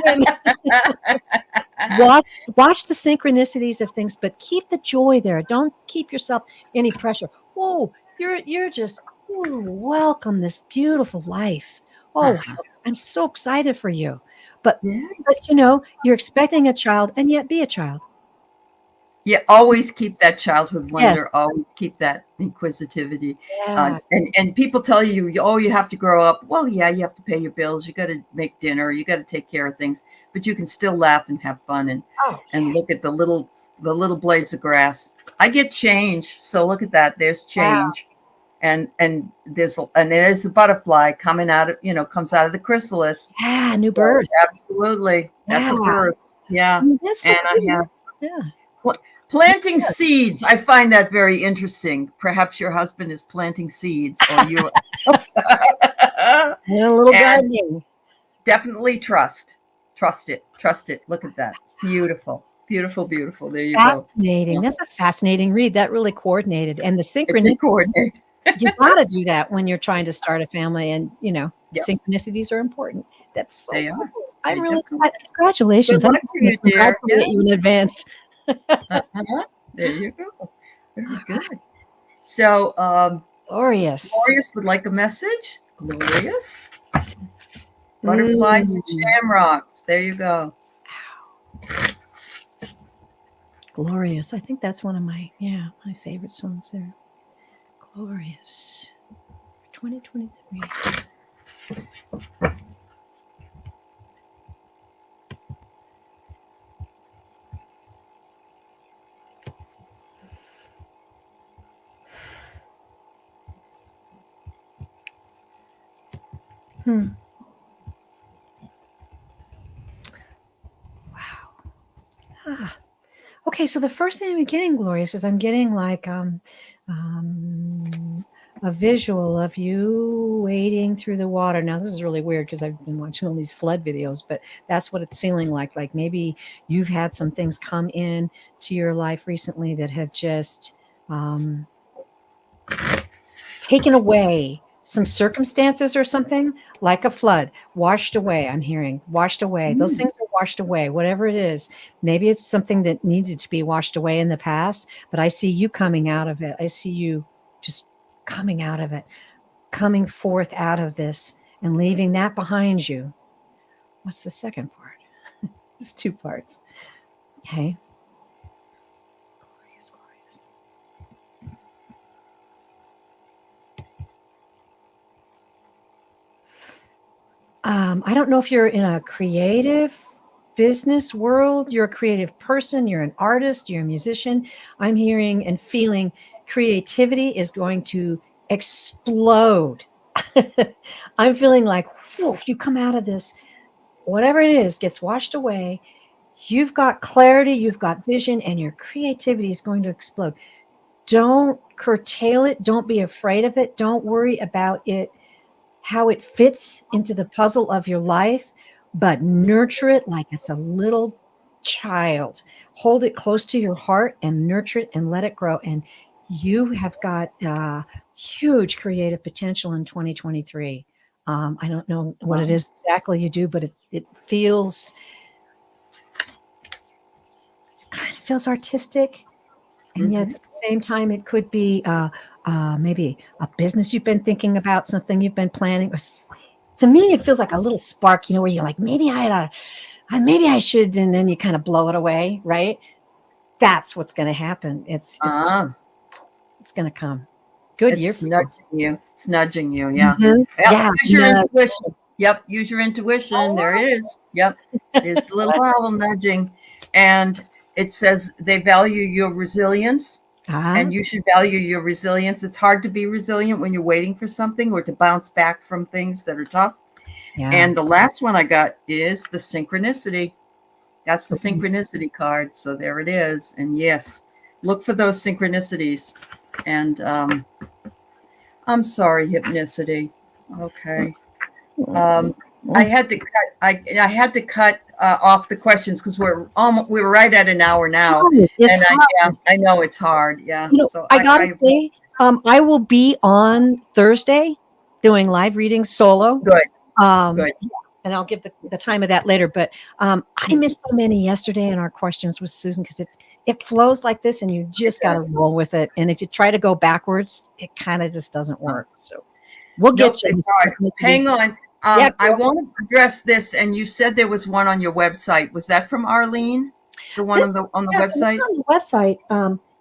good. Watch the synchronicities of things, but keep the joy there. Don't keep yourself any pressure. Oh, you're just welcome this beautiful life. Oh, I'm so excited for you. But Yes. you know, you're expecting a child and yet be a child. Yeah, always keep that childhood Yes. wonder, always keep that inquisitivity. Yeah. And people tell you, oh, you have to grow up. Well, yeah, you have to pay your bills. You got to make dinner. You got to take care of things, but you can still laugh and have fun Oh, and look at the little blades of grass. I get change. So look at that. There's wow. change. And there's a butterfly coming out of, comes out of the chrysalis. Yeah, new So, birth. absolutely. That's a Yeah. birth. Yeah. I mean, that's so And I cool. have Yeah. planting seeds. I find that very interesting. Perhaps your husband is planting seeds, or you. And a little gardening. Definitely trust it. Look at that. Beautiful. There you go. Fascinating. Yeah. That's a fascinating read. That really coordinated. And the It's a synchronicity, coordinate. you got to do that when you're trying to start a family. And, Yep. synchronicities are important. That's so They cool. are. I'm They really definitely excited. Congratulations. Good I'm luck just to going you, to dear. congratulate you in advance. There you go. Very good. So, Glorious. Glorious would like a message. Glorious. Butterflies and shamrocks. There you go. Glorious. I think that's one of my favorite songs there. Glorious. 2023. Wow. Okay, so the first thing I'm getting, Glorious, is I'm getting like a visual of you wading through the water. Now, this is really weird because I've been watching all these flood videos, but that's what it's feeling like. Like maybe you've had some things come in to your life recently that have just taken away some circumstances or something, like a flood, washed away. I'm hearing washed away. Those things are washed away, whatever it is. Maybe it's something that needed to be washed away in the past, but I see you coming out of it. I see you just coming out of it, coming forth out of this and leaving that behind you. What's the second part? There's two parts. Okay. Glorious, glorious. I don't know if you're in a creative business world. You're a creative person. You're an artist. You're a musician. I'm hearing and feeling creativity is going to explode. I'm feeling like, whew, you come out of this, whatever it is, gets washed away. You've got clarity, you've got vision, and your creativity is going to explode. Don't curtail it. Don't be afraid of it. Don't worry about it, how it fits into the puzzle of your life, but nurture it like it's a little child. Hold it close to your heart and nurture it and let it grow. And you have got huge creative potential in 2023. I don't know what it is exactly you do, but it feels kind of feels artistic. And yet at the same time, it could be maybe a business you've been thinking about, something you've been planning. Or, to me, it feels like a little spark, where you're like, maybe maybe I should, and then you kind of blow it away, right? That's what's going to happen. It's going to come. Good year. It's nudging you. It's nudging you. Yeah. Yeah. Use your intuition. Yep. Use your intuition. There it is. Yep. It's a little owl nudging. And it says they value your resilience, and you should value your resilience. It's hard to be resilient when you're waiting for something or to bounce back from things that are tough. Yeah. And the last one I got is the synchronicity. That's the synchronicity card. So there it is. And yes, look for those synchronicities. And I'm sorry, hypnicity. Okay. I had to cut. I had to cut off the questions because we're right at an hour now, I know it's hard. Yeah. So I gotta say, I will be on Thursday doing live readings solo. Good. Good. and I'll give the time of that later. But I missed so many yesterday in our questions with Susan because it flows like this, and you just got to roll with it. And if you try to go backwards, it kind of just doesn't work. So we'll get you. It's all right. Hang on. Yeah, I want to address this, and you said there was one on your website. Was that from Arlene? The one on the website? On the website.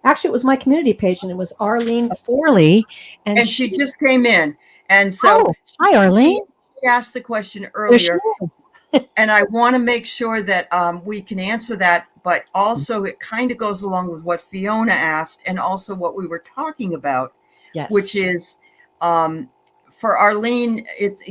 Actually, it was my community page, and it was Arlene Forley, and she just came in, and so hi, Arlene. She asked the question earlier, and I want to make sure that we can answer that. But also, it kind of goes along with what Fiona asked, and also what we were talking about, which is for Arlene, it's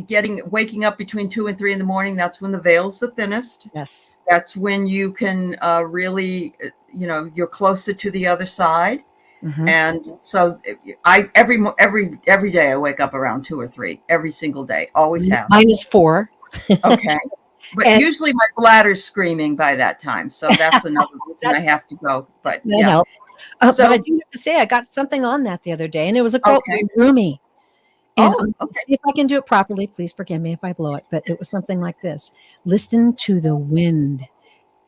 waking up between 2 and 3 in the morning. That's when the veil's the thinnest. Yes, that's when you can really, you're closer to the other side. Mm-hmm. And so I every day I wake up around 2 or 3 every single day. Always have. Mine is 4. Okay. But usually my bladder's screaming by that time. So that's another reason I have to go. But yeah. But I do have to say, I got something on that the other day, and it was a quote from Rumi. And see if I can do it properly. Please forgive me if I blow it. But it was something like this. Listen to the wind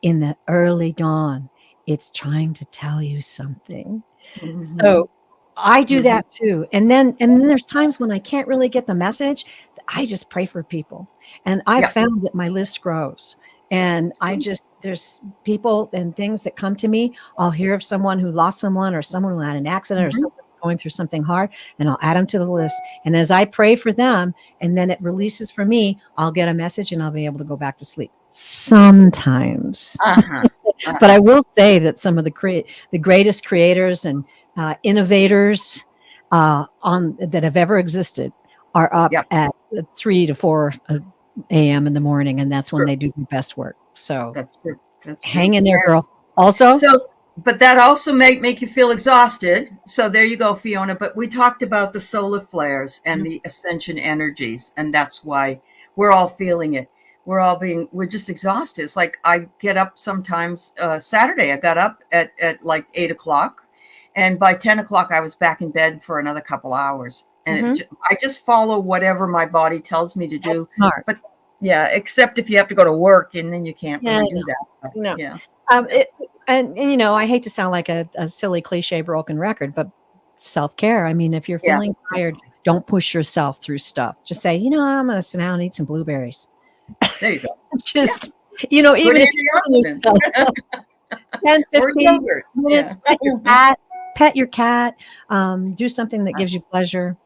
in the early dawn. It's trying to tell you something. Mm-hmm. So I do that too. And then there's times when I can't really get the message. I just pray for people. And I found that my list grows. And there's people and things that come to me. I'll hear of someone who lost someone, or someone who had an accident, or someone going through something hard, and I'll add them to the list. And as I pray for them, and then it releases for me, I'll get a message and I'll be able to go back to sleep. Sometimes. But I will say that some of the greatest creators and innovators that have ever existed are up at 3 to 4 a.m. in the morning, and that's when they do the best work. So that's true. Hang in there, girl. Also, but that also make you feel exhausted. So there you go, Fiona. But we talked about the solar flares and the ascension energies, and that's why we're all feeling it. We're just exhausted. It's like I get up sometimes. Saturday, I got up at like 8 o'clock, and by 10 o'clock, I was back in bed for another couple hours. And I just follow whatever my body tells me to do. That's smart. But except if you have to go to work, and then you can't really do that. But, no. Yeah. And I hate to sound like a silly cliche broken record, but self-care. I mean, if you're feeling tired, don't push yourself through stuff. Just say, I'm going to sit down and eat some blueberries. There you go. Just, even if you're 10, 15 minutes, pet your cat, do something that gives you pleasure.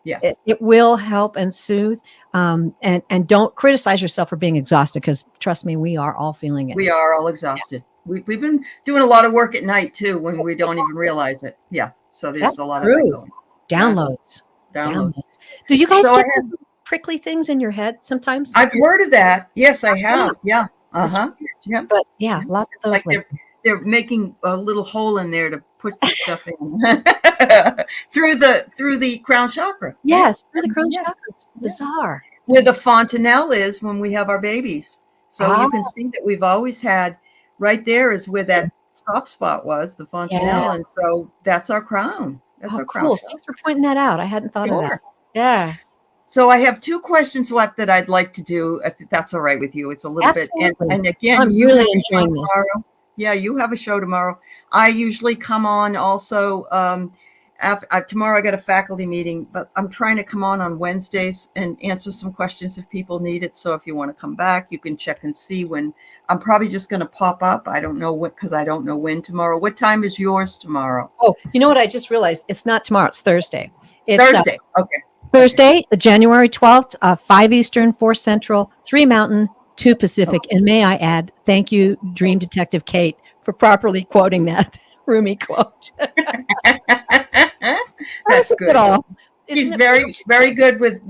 Yeah, it will help and soothe. And don't criticize yourself for being exhausted, because trust me, we are all feeling it. We are all exhausted. Yeah. We've been doing a lot of work at night too, when we don't even realize it. Yeah, so there's a lot of that going. Downloads. Do you guys get prickly things in your head sometimes? I've heard of that. Yes, I have. Yeah. Yeah. But lots of those. Like they're making a little hole in there to put the stuff in through the crown chakra. Yes, through the crown chakra. It's bizarre. Where the fontanelle is when we have our babies. So you can see that we've always had, right there is where that soft spot was, the fontanelle. And so that's our crown. That's our crown. Cool. Thanks for pointing that out. I hadn't thought of that. Yeah. So I have 2 questions left that I'd like to do, if that's all right with you. It's a little bit. And again, I'm really enjoying this. Yeah, you have a show tomorrow. I usually come on also. Tomorrow I got a faculty meeting, but I'm trying to come on Wednesdays and answer some questions if people need it. So if you want to come back, you can check and see when. I'm probably just going to pop up. I don't know what, because I don't know when tomorrow. What time is yours tomorrow? Oh, you know what? I just realized it's not tomorrow. It's Thursday. It's Thursday. Okay. Thursday, January 12th, 5 Eastern, 4 Central, 3 Mountain, 2 Pacific. Okay. And may I add, thank you, Dream Detective Kate, for properly quoting that Rumi quote. That's good. She's very, very good with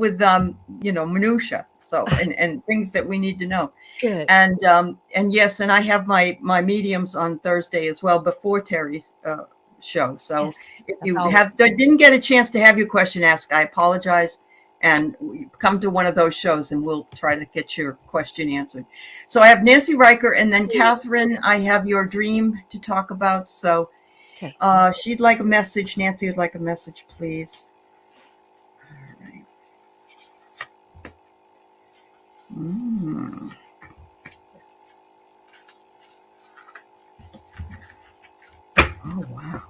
minutia. So and things that we need to know. Good. And yes, and I have my mediums on Thursday as well before Terri's show. So if you didn't get a chance to have your question asked, I apologize. And come to one of those shows and we'll try to get your question answered. So I have Nancy Riker, and then Catherine, I have your dream to talk about. So she'd like a message. Nancy would like a message, please. All right. Mm. Oh, wow.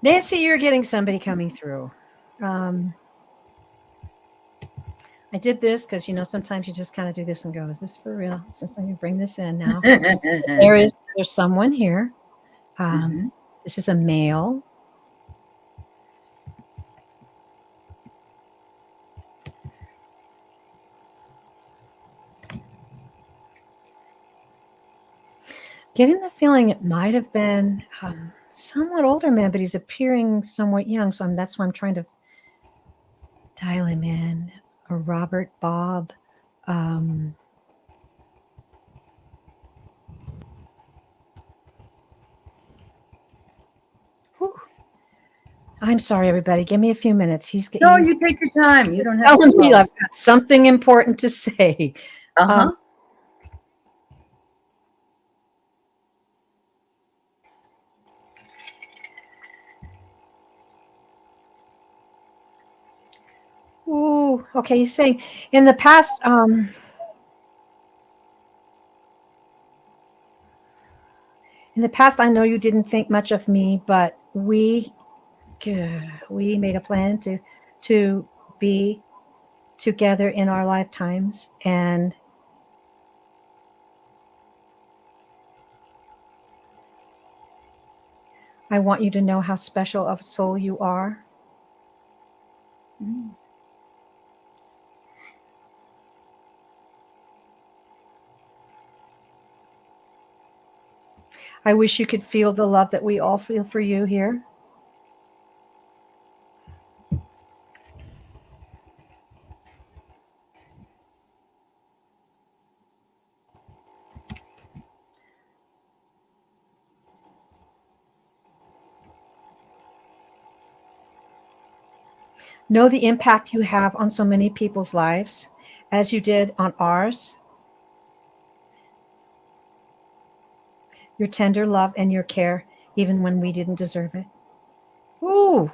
Nancy, you're getting somebody coming through. I did this because, sometimes you just kind of do this and go, is this for real? Since I'm going to bring this in now. There's someone here. This is a male. Getting the feeling it might have been somewhat older man, but he's appearing somewhat young. So that's why I'm trying to dial him in. A Robert Bob. I'm sorry, everybody. Give me a few minutes. No, you take your time. You don't have telling me I've got something important to say. Ooh, okay. He's saying in the past, I know you didn't think much of me, but we made a plan to be together in our lifetimes, and I want you to know how special of a soul you are. I wish you could feel the love that we all feel for you here. Know the impact you have on so many people's lives, as you did on ours. Your tender love and your care, even when we didn't deserve it. Ooh.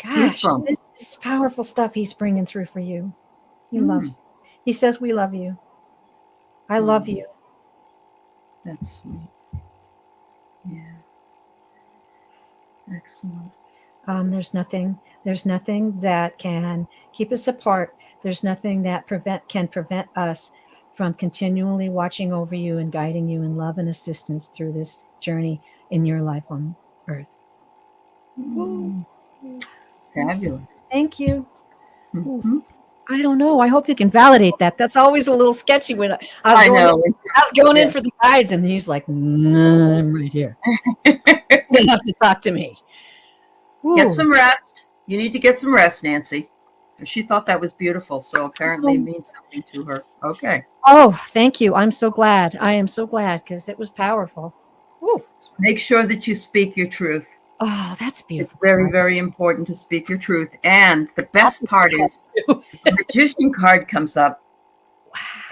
Gosh, this is powerful stuff he's bringing through for you. He loves you. He says, we love you. I love you. That's sweet. Yeah. Excellent. There's nothing that can keep us apart. There's nothing that can prevent us from continually watching over you and guiding you in love and assistance through this journey in your life on Earth. Fabulous. Thank you. I don't know. I hope you can validate that. That's always a little sketchy when I was going in for the guides, and he's like, I'm right here. You have to talk to me. Ooh. Get some rest. You need to get some rest, Nancy. She thought that was beautiful, so apparently it means something to her. Okay. Oh, thank you. I'm so glad. I am so glad because it was powerful. Ooh. Make sure that you speak your truth. Oh, that's beautiful. It's very, very important to speak your truth. And the best part is the Magician card comes up,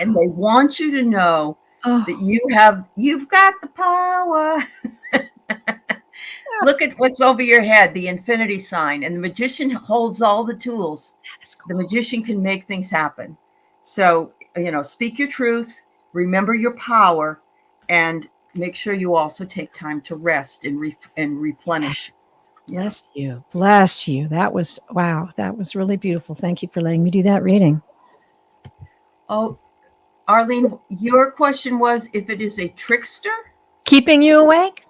and they want you to know that you've got the power. Look at what's over your head, the infinity sign, and the magician holds all the tools. Cool. The magician can make things happen. So, speak your truth, remember your power, and make sure you also take time to rest and replenish. Bless you. Bless you. That was, wow. That was really beautiful. Thank you for letting me do that reading. Oh, Arlene, your question was if it is a trickster? Keeping you awake?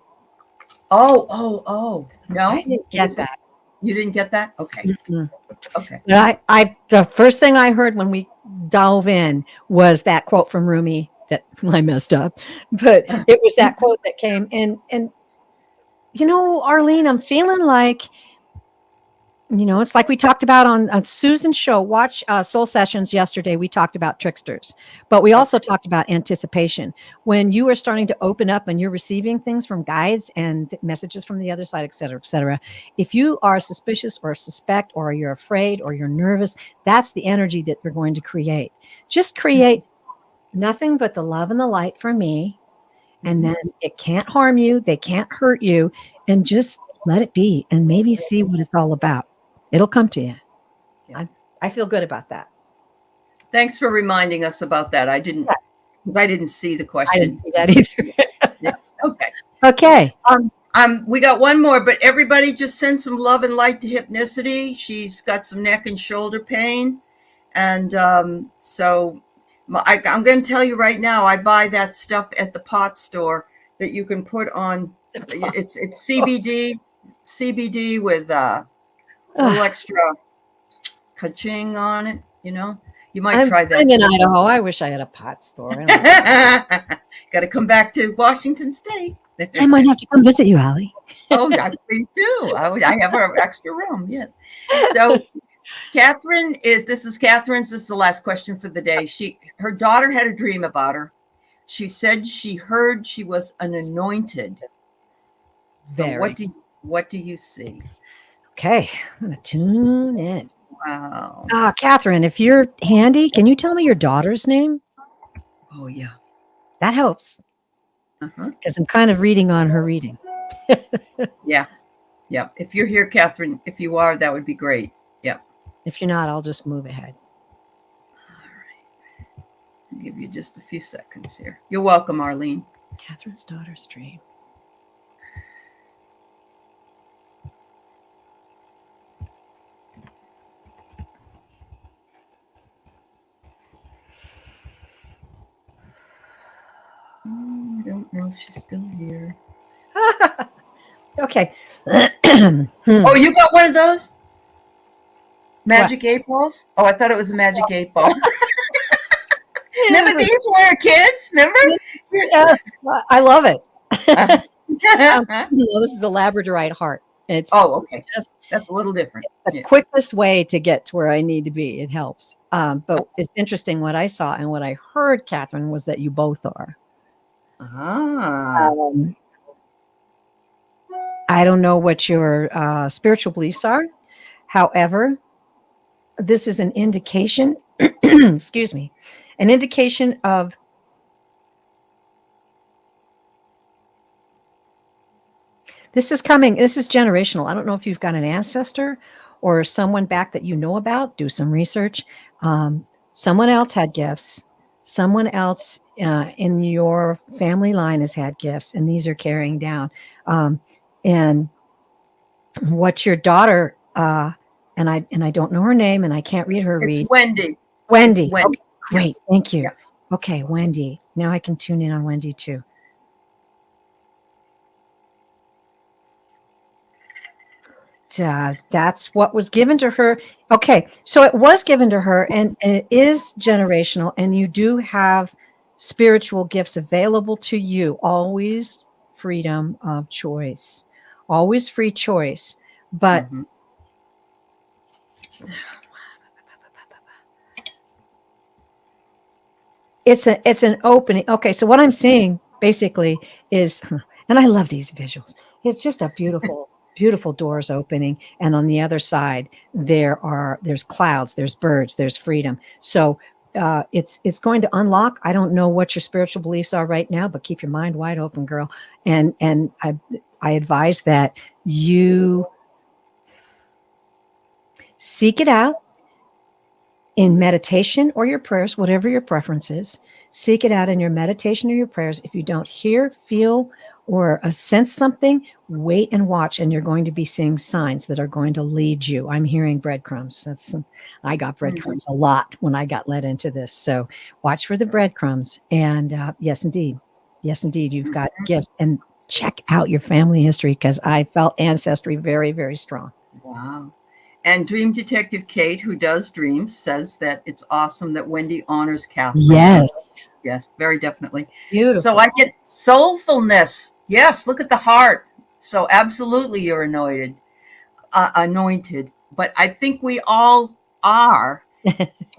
Oh. No? I didn't get that. You didn't get that? Okay. Mm-hmm. Okay. The first thing I heard when we dove in was that quote from Rumi that I messed up, but it was that quote that came and Arlene, I'm feeling like It's like we talked about on Susan's show. Watch Soul Sessions yesterday. We talked about tricksters, but we also talked about anticipation. When you are starting to open up and you're receiving things from guides and messages from the other side, et cetera, et cetera. If you are suspicious or suspect or you're afraid or you're nervous, that's the energy that you're going to create. Just create nothing but the love and the light for me. And then it can't harm you. They can't hurt you. And just let it be and maybe see what it's all about. It'll come to you. Yeah. I feel good about that. Thanks for reminding us about that. I didn't see the question. I didn't see that either. Yeah. Okay. Okay. We got one more, but everybody just send some love and light to Hypnicity. She's got some neck and shoulder pain. And so I'm going to tell you right now, I buy that stuff at the pot store that you can put on. It's CBD with a little extra ka-ching on it. You might try that. I'm in Idaho. I wish I had a pot store. Got to come back to Washington State. I might have to come visit you, Allie. Oh, yeah, please do. I have an extra room. Yes. So this is Catherine's. This is the last question for the day. Her daughter had a dream about her. She said she heard she was an anointed. So what do you see? Okay, I'm gonna tune in. Wow. Catherine, if you're handy, can you tell me your daughter's name? Oh yeah. That helps. Because I'm kind of reading on her reading. Yeah. Yeah. If you're here, Catherine, if you are, that would be great. Yeah. If you're not, I'll just move ahead. All right. I'll give you just a few seconds here. You're welcome, Arlene. Catherine's daughter's dream. I don't know if she's still here. Okay. Oh, you got one of those? Magic 8 balls? Oh, I thought it was a magic 8 ball. Remember these were kids? Remember? I love it. This is a labradorite heart. It's okay. That's a little different. The quickest way to get to where I need to be. It helps. But it's interesting what I saw and what I heard, Catherine, was that you both are. I don't know what your spiritual beliefs are. However, this is an indication, excuse me, an indication of this is coming. This is generational. I don't know if you've got an ancestor or someone back that you know about. Do some research. Someone else had gifts. Someone else in your family line has had gifts, and these are carrying down. And what your daughter, and I don't know her name, and I can't read her read. Wendy. Wendy. Wendy. Okay, great. Thank you. Yeah. Okay, Wendy. Now I can tune in on Wendy too. That's what was given to her. Okay, so it was given to her, and it is generational, and you do have spiritual gifts available to you. Always freedom of choice. Always free choice. But it's an opening. Okay, so what I'm seeing basically is, and I love these visuals. It's just a beautiful doors opening, and on the other side there's clouds, there's birds, there's freedom. So it's going to unlock. I don't know what your spiritual beliefs are right now, but keep your mind wide open, girl. And I advise that you seek it out in meditation or your prayers, whatever your preference is. Seek it out in your meditation or your prayers. If you don't hear, feel, or sense something, wait and watch, and you're going to be seeing signs that are going to lead you. I'm hearing breadcrumbs. I got breadcrumbs a lot when I got led into this. So watch for the breadcrumbs. And yes, indeed, you've got gifts. And check out your family history, because I felt ancestry very, very strong. Wow. And Dream Detective Kate, who does dreams, says that it's awesome that Wendy honors Catherine. Yes. Yes, very definitely. Beautiful. So I get soulfulness. Yes, look at the heart. So absolutely you're anointed. but I think we all are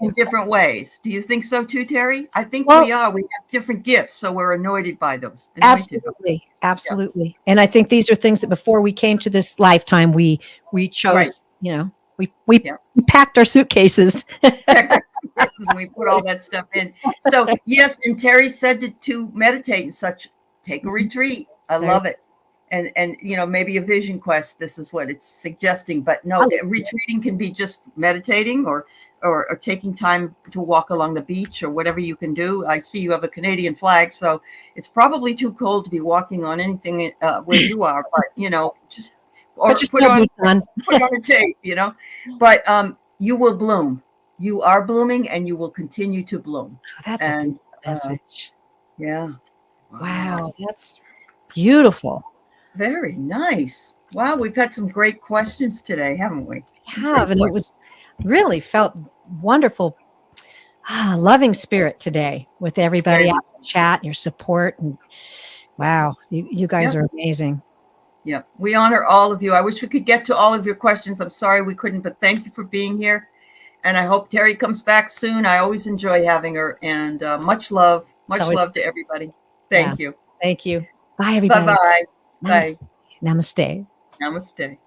in different ways. Do you think so too, Terry? I think Well, we are. We have different gifts, so we're anointed by those. Anointed by. absolutely, Yeah. absolutely. And I think these are things that before we came to this lifetime, we Right. chose. You know, we Yeah. packed our suitcases. Checked our suitcases and we put all that stuff in. So yes, and Terry said to meditate and such. Take a Mhm. retreat. I Right. love it. And maybe a vision quest. This is what it's suggesting. But I no, love it. retreating can be just meditating or taking time to walk along the beach or whatever you can do. I see you have a Canadian flag, so it's probably too cold to be walking on anything where you are. But just Put or your put snow on boots on. a tape. But you will bloom. You are blooming, and you will continue to bloom. Oh, that's a And beautiful message. yeah, Wow, wow, that's beautiful. very nice. Wow, we've had some great questions today, haven't we? I Great have, and it questions. was really felt wonderful. Loving spirit today with everybody Very out much. in the chat, your support, and wow, you Yeah, guys are amazing. yeah. We honor all of you. I wish we could get to all of your questions. I'm sorry we couldn't, but thank you for being here. And I hope Terry comes back soon. I always enjoy having her. And much love. It's Much always, love to everybody. yeah. Thank you. Thank you. Bye, everybody. Bye-bye. Namaste. Bye. Namaste. Namaste.